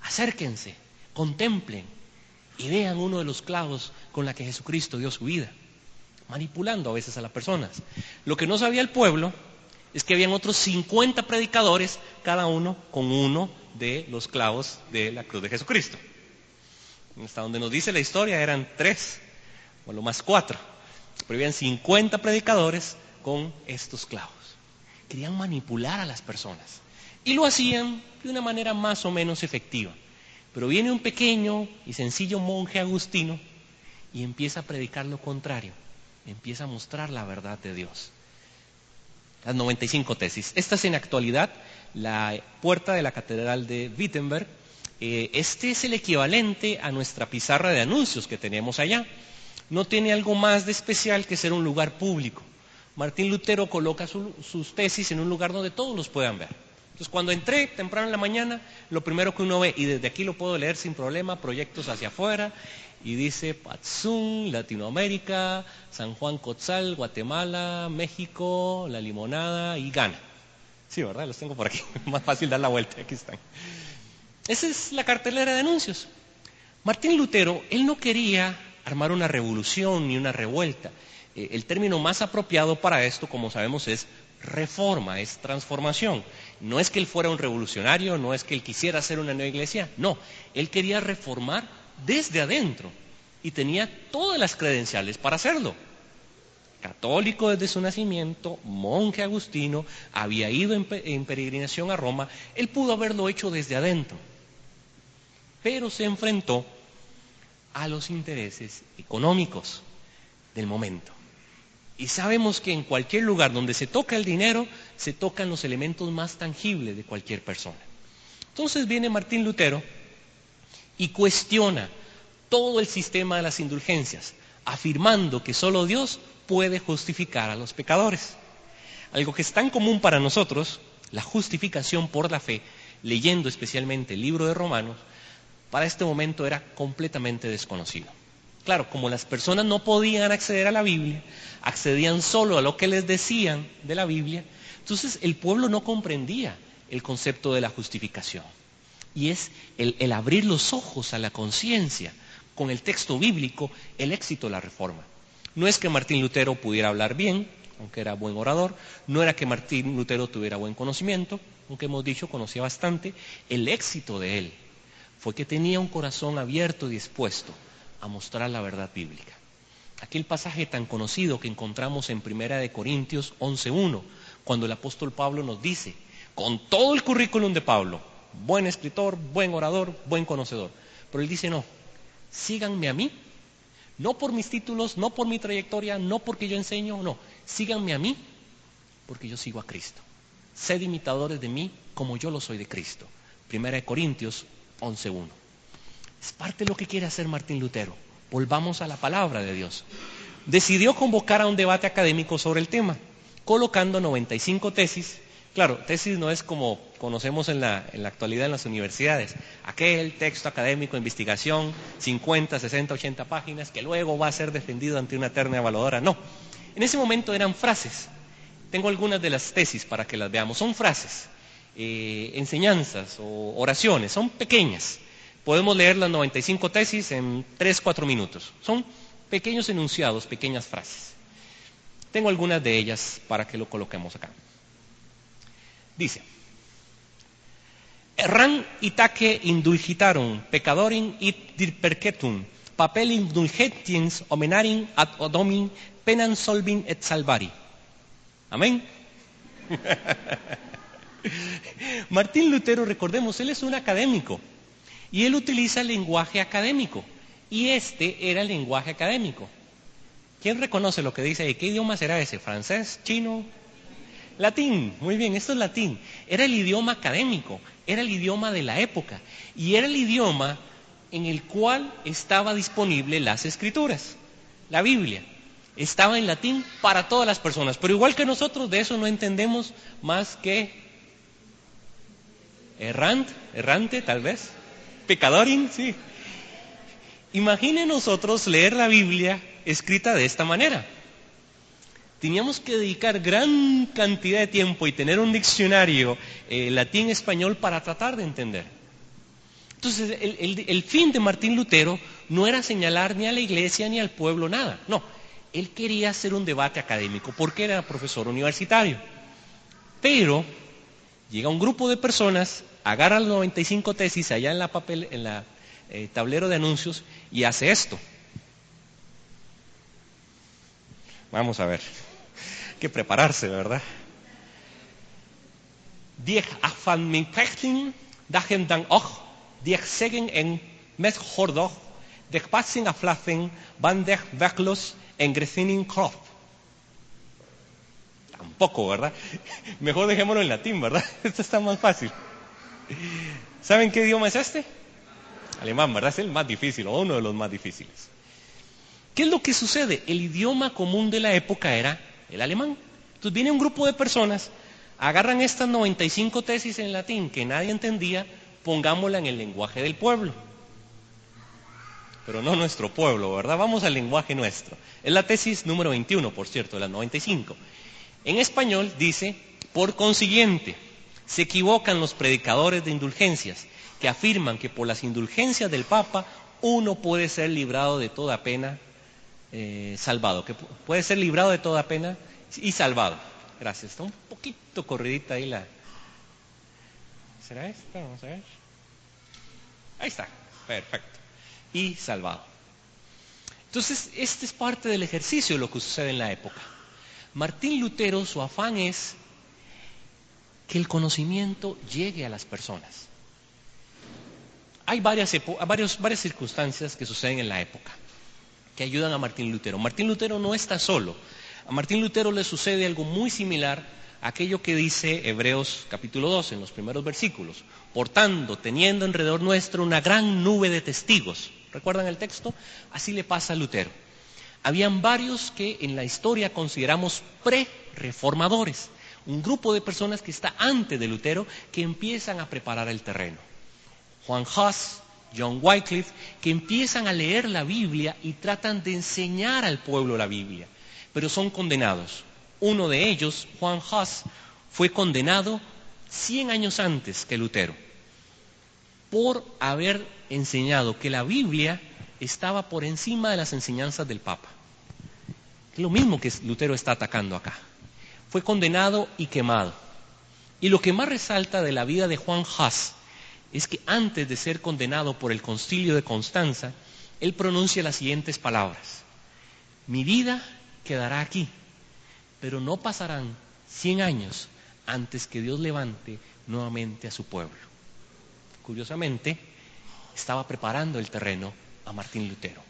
Acérquense, contemplen y vean uno de los clavos con la que Jesucristo dio su vida. manipulando a veces a las personas. Lo que no sabía el pueblo es que habían otros 50 predicadores, cada uno con uno de los clavos de la cruz de Jesucristo. Hasta donde nos dice la historia eran 3, o lo más 4, pero habían 50 predicadores con estos clavos. Querían manipular a las personas y lo hacían de una manera más o menos efectiva. Pero viene un pequeño y sencillo monje agustino y empieza a predicar lo contrario, empieza a mostrar la verdad de Dios. Las 95 tesis. Esta es en actualidad la puerta de la Catedral de Wittenberg. Este es el equivalente a nuestra pizarra de anuncios que tenemos allá. No tiene algo más de especial que ser un lugar público. Martín Lutero coloca sus tesis en un lugar donde todos los puedan ver. Entonces, cuando entré temprano en la mañana, lo primero que uno ve, y desde aquí lo puedo leer sin problema, proyectos hacia afuera, y dice Patzún, Latinoamérica, San Juan Cotzal, Guatemala, México, La Limonada y Ghana. Sí, ¿verdad? Los tengo por aquí. Más fácil dar la vuelta, aquí están. Esa es la cartelera de anuncios. Martín Lutero, él no quería armar una revolución ni una revuelta. El término más apropiado para esto, como sabemos, es reforma, es transformación. No es que él fuera un revolucionario, no es que él quisiera hacer una nueva iglesia, no. Él quería reformar desde adentro y tenía todas las credenciales para hacerlo. Católico desde su nacimiento, monje agustino, había ido en peregrinación a Roma, él pudo haberlo hecho desde adentro, pero se enfrentó a los intereses económicos del momento. Y sabemos que en cualquier lugar donde se toca el dinero, se tocan los elementos más tangibles de cualquier persona. Entonces viene Martín Lutero y cuestiona todo el sistema de las indulgencias, afirmando que solo Dios puede justificar a los pecadores. Algo que es tan común para nosotros, la justificación por la fe, leyendo especialmente el libro de Romanos, para este momento era completamente desconocido. Claro, como las personas no podían acceder a la Biblia, accedían solo a lo que les decían de la Biblia, entonces el pueblo no comprendía el concepto de la justificación. Y es el abrir los ojos a la conciencia con el texto bíblico, el éxito de la reforma. No es que Martín Lutero pudiera hablar bien, aunque era buen orador, no era que Martín Lutero tuviera buen conocimiento, aunque hemos dicho conocía bastante. El éxito de él fue que tenía un corazón abierto y dispuesto a mostrar la verdad bíblica. Aquel pasaje tan conocido que encontramos en 1 Corintios 11:1, cuando el apóstol Pablo nos dice, con todo el currículum de Pablo, buen escritor, buen orador, buen conocedor, pero él dice no, síganme a mí, no por mis títulos, no por mi trayectoria, no porque yo enseño, no, síganme a mí porque yo sigo a Cristo. Sed imitadores de mí como yo lo soy de Cristo. 1 Corintios 11:1. Es parte de lo que quiere hacer Martín Lutero. Volvamos a la palabra de Dios. Decidió convocar a un debate académico sobre el tema, colocando 95 tesis. Claro, tesis no es como conocemos en la actualidad en las universidades. Aquel texto académico de investigación, 50, 60, 80 páginas, que luego va a ser defendido ante una terna evaluadora. No, en ese momento eran frases. Tengo algunas de las tesis para que las veamos. Son frases, enseñanzas o oraciones, son pequeñas. Podemos leer las 95 tesis en 3, 4 minutos. Son pequeños enunciados, pequeñas frases. Tengo algunas de ellas para que lo coloquemos acá. Dice, erran itaque indulgitarum, peccadorum it perpetuum, papel indulgentiens homenarin ad odomin, penam solvin et salvari. Amén. Martín Lutero, recordemos, él es un académico. Y él utiliza el lenguaje académico. Y este era el lenguaje académico. ¿Quién reconoce lo que dice ahí? ¿Qué idioma será ese? ¿Francés? ¿Chino? Latín. Muy bien, esto es latín. Era el idioma académico. Era el idioma de la época. Y era el idioma en el cual estaba disponible las escrituras. La Biblia. Estaba en latín para todas las personas. Pero igual que nosotros, de eso no entendemos más que errante tal vez. Pecadorín, sí. Imaginen nosotros leer la Biblia escrita de esta manera. Teníamos que dedicar gran cantidad de tiempo y tener un diccionario latín-español para tratar de entender. Entonces, el fin de Martín Lutero no era señalar ni a la iglesia ni al pueblo nada. No, él quería hacer un debate académico porque era profesor universitario. Pero llega un grupo de personas, agarra las 95 tesis allá en la tablero de anuncios y hace esto. Vamos a ver. Hay que prepararse, ¿verdad? Die van mijn plichten, dagen dan ook, die zeggen en met hordoch, de passing aflaffen, van de werklos en grecinin krop. Tampoco, ¿verdad? Mejor dejémoslo en latín, ¿verdad? Esto está más fácil. ¿Saben qué idioma es este? Alemán, ¿verdad? Es el más difícil, o uno de los más difíciles. ¿Qué es lo que sucede? El idioma común de la época era el alemán. Entonces viene un grupo de personas, agarran estas 95 tesis en latín que nadie entendía, pongámosla en el lenguaje del pueblo. Pero no nuestro pueblo, ¿verdad? Vamos al lenguaje nuestro. Es la tesis número 21, por cierto, de las 95. En español dice, por consiguiente, se equivocan los predicadores de indulgencias que afirman que por las indulgencias del Papa uno puede ser librado de toda pena, salvado, que puede ser librado de toda pena y salvado. Gracias, está un poquito corridita ahí la... ¿Será esta? Vamos a ver. Ahí está, perfecto. Y salvado. Entonces, este es parte del ejercicio de lo que sucede en la época. Martín Lutero, su afán es que el conocimiento llegue a las personas. Hay varias circunstancias que suceden en la época que ayudan a Martín Lutero. Martín Lutero no está solo. A Martín Lutero le sucede algo muy similar a aquello que dice Hebreos capítulo 12 en los primeros versículos. Por tanto, teniendo alrededor nuestro una gran nube de testigos. ¿Recuerdan el texto? Así le pasa a Lutero. Habían varios que en la historia consideramos pre-reformadores. Un grupo de personas que está antes de Lutero que empiezan a preparar el terreno. Juan Hus, John Wycliffe, que empiezan a leer la Biblia y tratan de enseñar al pueblo la Biblia, pero son condenados. Uno de ellos, Juan Hus, fue condenado 100 años antes que Lutero, por haber enseñado que la Biblia estaba por encima de las enseñanzas del Papa. Es lo mismo que Lutero está atacando acá. Fue condenado y quemado. Y lo que más resalta de la vida de Juan Hus es que antes de ser condenado por el concilio de Constanza, él pronuncia las siguientes palabras: mi vida quedará aquí, pero no pasarán 100 años antes que Dios levante nuevamente a su pueblo. Curiosamente, estaba preparando el terreno a Martín Lutero.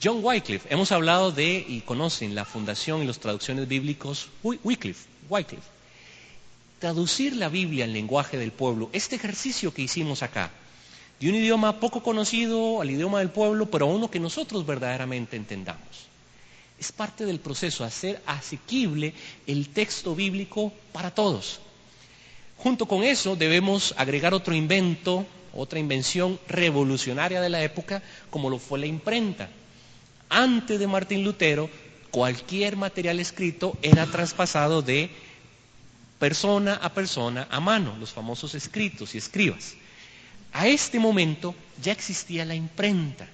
John Wycliffe, hemos hablado de y conocen la fundación y las traducciones bíblicas Wycliffe. Traducir la Biblia en lenguaje del pueblo, este ejercicio que hicimos acá, de un idioma poco conocido al idioma del pueblo, pero a uno que nosotros verdaderamente entendamos. Es parte del proceso, hacer asequible el texto bíblico para todos. Junto con eso debemos agregar otro invento, otra invención revolucionaria de la época, como lo fue la imprenta. Antes de Martín Lutero, cualquier material escrito era traspasado de persona a persona a mano, los famosos escritos y escribas. A este momento ya existía la imprenta.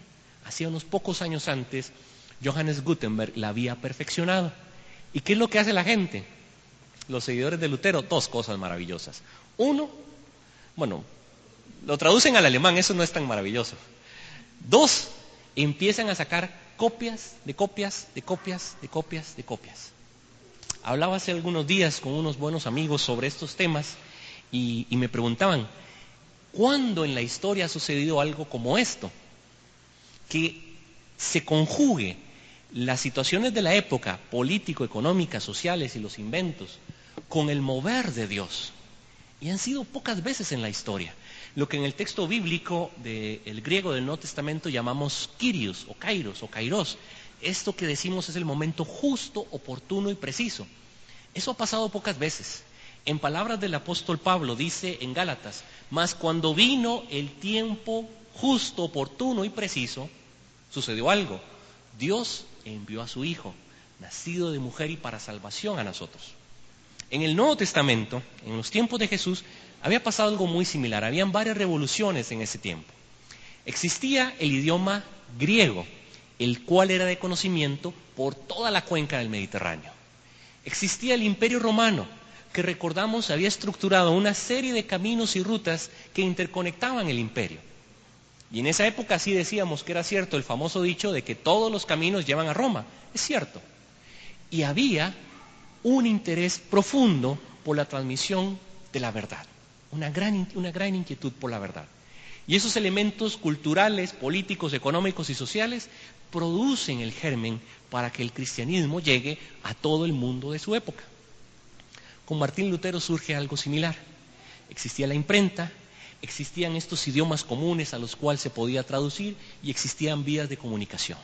Hacía unos pocos años antes, Johannes Gutenberg la había perfeccionado. ¿Y qué es lo que hace la gente? Los seguidores de Lutero, dos cosas maravillosas. Uno, bueno, lo traducen al alemán, eso no es tan maravilloso. Dos, empiezan a sacar copias de copias de copias de copias de copias. Hablaba hace algunos días con unos buenos amigos sobre estos temas y me preguntaban, ¿cuándo en la historia ha sucedido algo como esto? Que se conjugue las situaciones de la época, político, económicas, sociales y los inventos, con el mover de Dios. Y han sido pocas veces en la historia. Lo que en el texto bíblico del griego del Nuevo Testamento llamamos kyrios o kairos. Esto que decimos es el momento justo, oportuno y preciso. Eso ha pasado pocas veces. En palabras del apóstol Pablo dice en Gálatas, mas cuando vino el tiempo justo, oportuno y preciso, sucedió algo. Dios envió a su Hijo, nacido de mujer y para salvación a nosotros. En el Nuevo Testamento, en los tiempos de Jesús, había pasado algo muy similar. Habían varias revoluciones en ese tiempo. Existía el idioma griego el cual era de conocimiento por toda la cuenca del Mediterráneo. Existía el Imperio Romano, que recordamos había estructurado una serie de caminos y rutas que interconectaban el imperio. Y en esa época sí decíamos que era cierto el famoso dicho de que todos los caminos llevan a Roma. Es cierto. Y había un interés profundo por la transmisión de la verdad, una gran inquietud por la verdad. Y esos elementos culturales, políticos, económicos y sociales producen el germen para que el cristianismo llegue a todo el mundo de su época. Con Martín Lutero surge algo similar. Existía la imprenta, existían estos idiomas comunes a los cuales se podía traducir y existían vías de comunicación.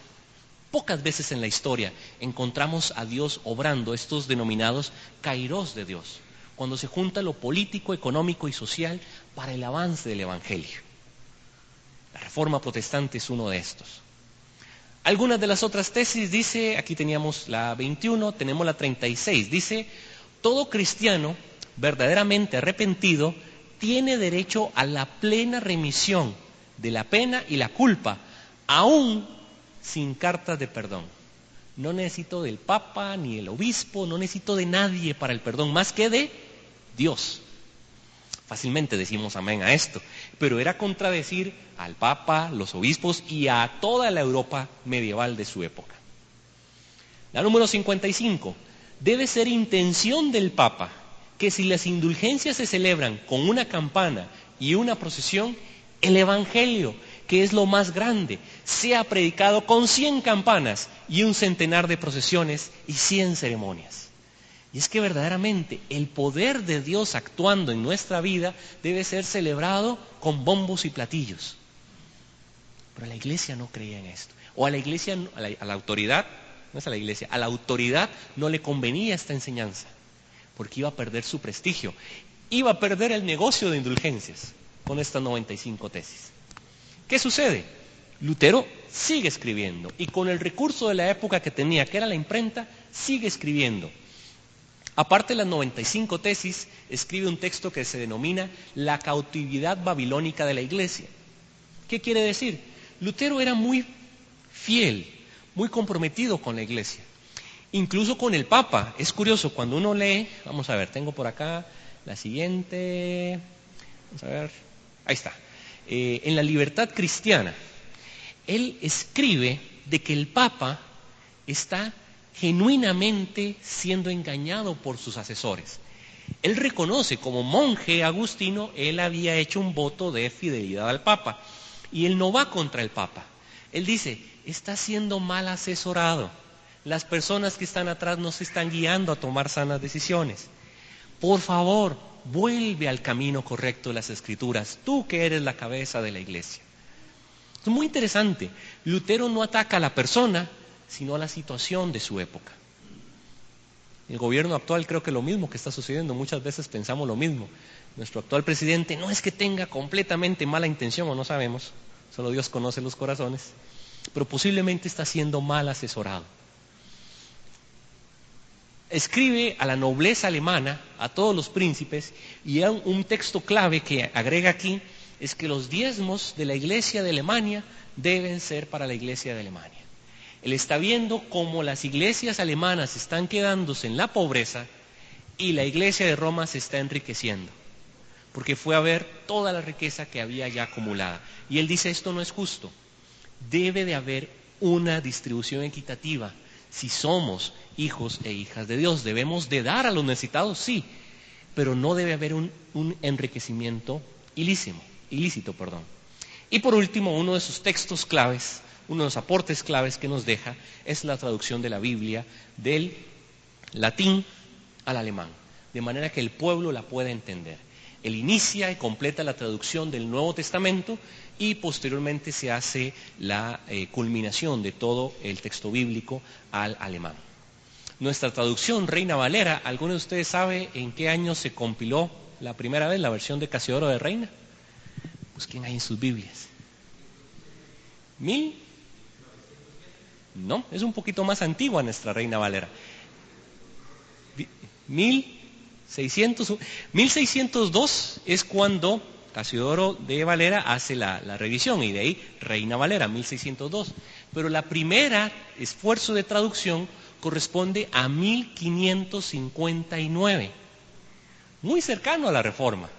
Pocas veces en la historia encontramos a Dios obrando estos denominados kairos de Dios, cuando se junta lo político, económico y social para el avance del Evangelio. La Reforma Protestante es uno de estos. Algunas de las otras tesis dice, aquí teníamos la 21, tenemos la 36, dice: todo cristiano verdaderamente arrepentido tiene derecho a la plena remisión de la pena y la culpa, aún sin cartas de perdón. No necesito del Papa ni del obispo, no necesito de nadie para el perdón, más que de Dios. Fácilmente decimos amén a esto, pero era contradecir al Papa, los obispos y a toda la Europa medieval de su época. La número 55, debe ser intención del Papa que si las indulgencias se celebran con una campana y una procesión, el Evangelio, que es lo más grande, sea predicado con 100 campanas y un centenar de procesiones y 100 ceremonias. Y es que verdaderamente el poder de Dios actuando en nuestra vida debe ser celebrado con bombos y platillos. Pero la iglesia no creía en esto. O a la iglesia, a la autoridad, no es a la iglesia, a la autoridad no le convenía esta enseñanza, porque iba a perder su prestigio, iba a perder el negocio de indulgencias con estas 95 tesis. ¿Qué sucede? Lutero sigue escribiendo y con el recurso de la época que tenía, que era la imprenta, sigue escribiendo. Aparte de las 95 tesis, escribe un texto que se denomina La cautividad babilónica de la iglesia. ¿Qué quiere decir? Lutero era muy fiel, muy comprometido con la iglesia, incluso con el Papa. Es curioso, cuando uno lee, vamos a ver, tengo por acá la siguiente, vamos a ver, ahí está, en la Libertad Cristiana, él escribe de que el Papa está genuinamente siendo engañado por sus asesores. Él reconoce, como monje agustino, él había hecho un voto de fidelidad al Papa, y él no va contra el Papa. Él dice, está siendo mal asesorado. Las personas que están atrás no se están guiando a tomar sanas decisiones. Por favor, vuelve al camino correcto de las Escrituras, tú que eres la cabeza de la iglesia. Es muy interesante. Lutero no ataca a la persona, sino a la situación de su época. El gobierno actual creo que lo mismo que está sucediendo, muchas veces pensamos lo mismo. Nuestro actual presidente no es que tenga completamente mala intención, o no sabemos, solo Dios conoce los corazones, pero posiblemente está siendo mal asesorado. Escribe a la nobleza alemana, a todos los príncipes, y un texto clave que agrega aquí es que los diezmos de la iglesia de Alemania deben ser para la iglesia de Alemania. Él está viendo cómo las iglesias alemanas están quedándose en la pobreza y la iglesia de Roma se está enriqueciendo, porque fue a ver toda la riqueza que había ya acumulada. Y él dice, esto no es justo, debe de haber una distribución equitativa. Si somos hijos e hijas de Dios, debemos de dar a los necesitados, sí, pero no debe haber un enriquecimiento ilícito. Y por último, uno de sus textos claves, uno de los aportes claves que nos deja es la traducción de la Biblia del latín al alemán, de manera que el pueblo la pueda entender. Él inicia y completa la traducción del Nuevo Testamento y posteriormente se hace la culminación de todo el texto bíblico al alemán. Nuestra traducción, Reina Valera, ¿alguno de ustedes sabe en qué año se compiló la primera vez la versión de Casiodoro de Reina? Busquen ahí en sus Biblias. No, es un poquito más antigua nuestra Reina Valera. 1602 es cuando Casiodoro de Valera hace la revisión, y de ahí Reina Valera, 1602. pero la primera esfuerzo de traducción corresponde a 1559, muy cercano a la Reforma.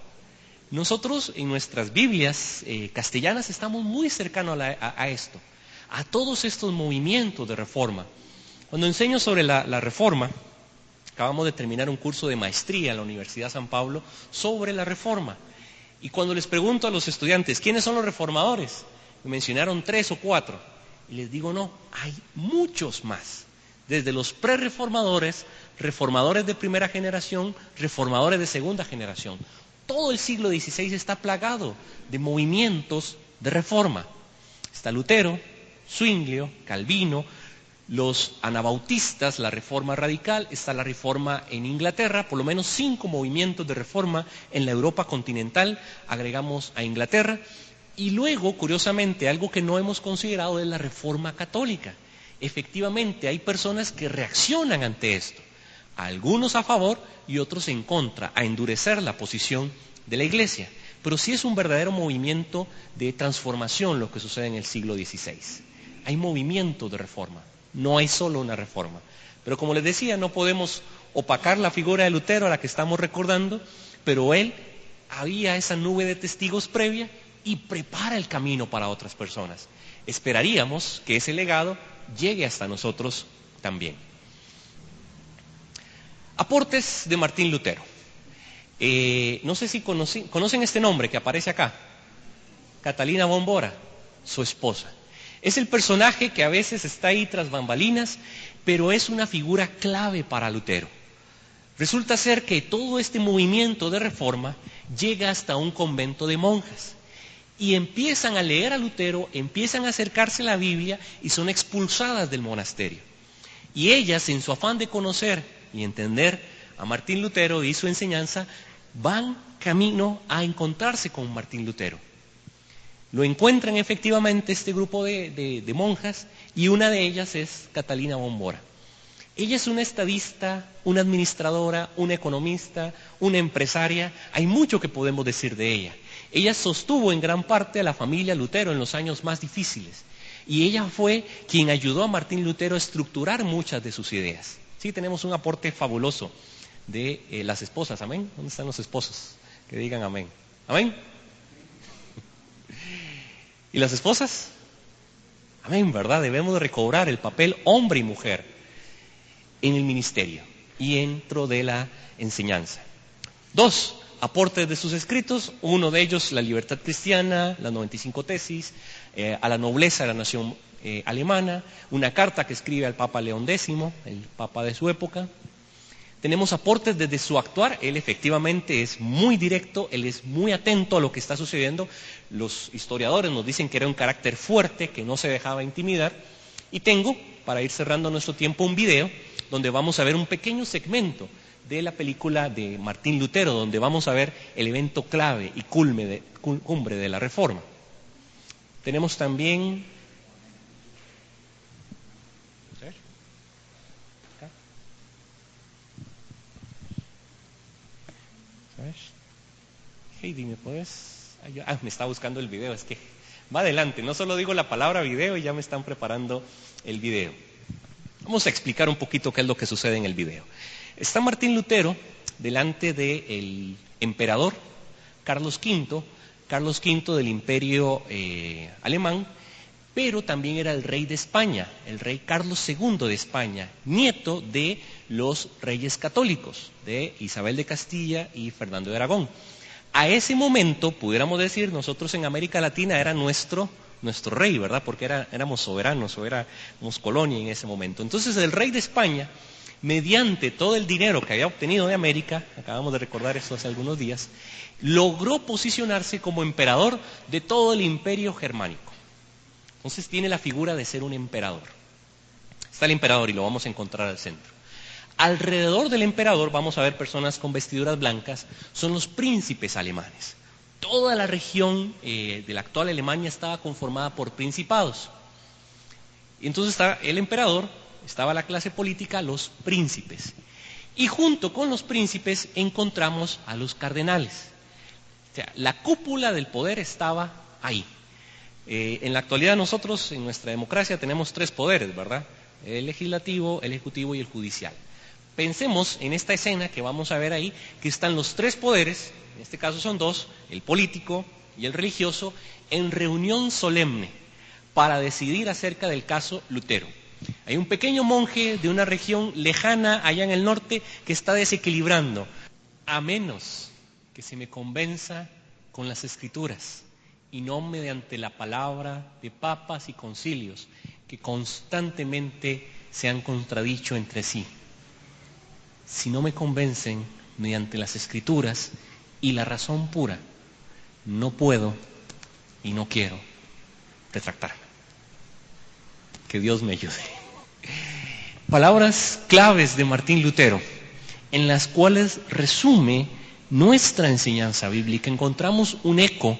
Nosotros en nuestras Biblias castellanas estamos muy cercanos a esto, a todos estos movimientos de reforma. Cuando enseño sobre la reforma, acabamos de terminar un curso de maestría en la Universidad San Pablo sobre la reforma. Y cuando les pregunto a los estudiantes, ¿quiénes son los reformadores? Me mencionaron 3 o 4. Y les digo, no, hay muchos más. Desde los prerreformadores, reformadores de primera generación, reformadores de segunda generación. Todo el siglo XVI está plagado de movimientos de reforma. Está Lutero, Zwinglio, Calvino, los anabautistas, la reforma radical, está la reforma en Inglaterra, por lo menos 5 movimientos de reforma en la Europa continental, agregamos a Inglaterra. Y luego, curiosamente, algo que no hemos considerado es la reforma católica. Efectivamente, hay personas que reaccionan ante esto, algunos a favor y otros en contra, a endurecer la posición de la Iglesia. Pero sí es un verdadero movimiento de transformación lo que sucede en el siglo XVI. Hay movimiento de reforma, no hay solo una reforma. Pero como les decía, no podemos opacar la figura de Lutero a la que estamos recordando, pero él había esa nube de testigos previa y prepara el camino para otras personas. Esperaríamos que ese legado llegue hasta nosotros también. Aportes de Martín Lutero. No sé si conocen este nombre que aparece acá. Catalina von Bora, su esposa. Es el personaje que a veces está ahí tras bambalinas, pero es una figura clave para Lutero. Resulta ser que todo este movimiento de reforma llega hasta un convento de monjas. Y empiezan a leer a Lutero, empiezan a acercarse a la Biblia y son expulsadas del monasterio. Y ellas, en su afán de conocer y entender a Martín Lutero y su enseñanza, van camino a encontrarse con Martín Lutero. Lo encuentran efectivamente este grupo de monjas y una de ellas es Catalina von Bora. Ella es una estadista, una administradora, una economista, una empresaria. Hay mucho que podemos decir de ella. Ella sostuvo en gran parte a la familia Lutero en los años más difíciles. Y ella fue quien ayudó a Martín Lutero a estructurar muchas de sus ideas. Sí, tenemos un aporte fabuloso de las esposas. ¿Amén? ¿Dónde están los esposos? Que digan amén. ¿Amén? ¿Y las esposas? Amén, ¿verdad? Debemos de recobrar el papel hombre y mujer en el ministerio y dentro de la enseñanza. 2 aportes de sus escritos, uno de ellos La libertad cristiana, las 95 tesis, a la nobleza de la nación alemana, una carta que escribe al Papa León X, el Papa de su época. Tenemos aportes desde su actuar, él efectivamente es muy directo, él es muy atento a lo que está sucediendo. Los historiadores nos dicen que era un carácter fuerte, que no se dejaba intimidar. Y tengo, para ir cerrando nuestro tiempo, un video donde vamos a ver un pequeño segmento de la película de Martín Lutero, donde vamos a ver el evento clave y cumbre de la Reforma. Tenemos también... Heidi, ¿me puedes ayudar? Me está buscando el video, es que va adelante, no solo digo la palabra video y ya me están preparando el video. Vamos a explicar un poquito qué es lo que sucede en el video. Está Martín Lutero delante del emperador Carlos V del Imperio alemán, pero también era el rey de España, el rey Carlos II de España, nieto de los reyes católicos, de Isabel de Castilla y Fernando de Aragón. A ese momento, pudiéramos decir, nosotros en América Latina era nuestro rey, ¿verdad? Porque éramos soberanos o éramos colonia en ese momento. Entonces el rey de España, mediante todo el dinero que había obtenido de América, acabamos de recordar esto hace algunos días, logró posicionarse como emperador de todo el imperio germánico. Entonces tiene la figura de ser un emperador. Está el emperador y lo vamos a encontrar al centro. Alrededor del emperador vamos a ver personas con vestiduras blancas, son los príncipes alemanes. Toda la región de la actual Alemania estaba conformada por principados. Y entonces estaba el emperador, estaba la clase política, los príncipes. Y junto con los príncipes encontramos a los cardenales. O sea, la cúpula del poder estaba ahí. En la actualidad nosotros en nuestra democracia tenemos 3 poderes, ¿verdad? El legislativo, el ejecutivo y el judicial. Pensemos en esta escena que vamos a ver ahí, que están los 3 poderes, en este caso son 2, el político y el religioso, en reunión solemne para decidir acerca del caso Lutero. Hay un pequeño monje de una región lejana allá en el norte que está desequilibrando, a menos que se me convenza con las escrituras y no mediante la palabra de papas y concilios que constantemente se han contradicho entre sí. Si no me convencen mediante las escrituras y la razón pura, no puedo y no quiero retractarme. Que Dios me ayude. Palabras claves de Martín Lutero, en las cuales resume nuestra enseñanza bíblica. Encontramos un eco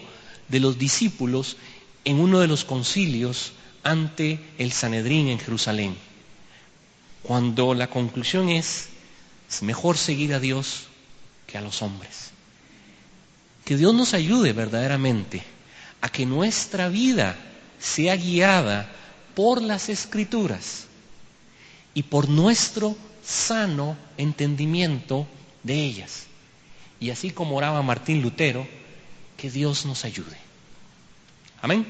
de los discípulos en uno de los concilios ante el Sanedrín en Jerusalén, cuando la conclusión es mejor seguir a Dios que a los hombres. Que Dios nos ayude verdaderamente a que nuestra vida sea guiada por las Escrituras y por nuestro sano entendimiento de ellas. Y así como oraba Martín Lutero, que Dios nos ayude. Amén.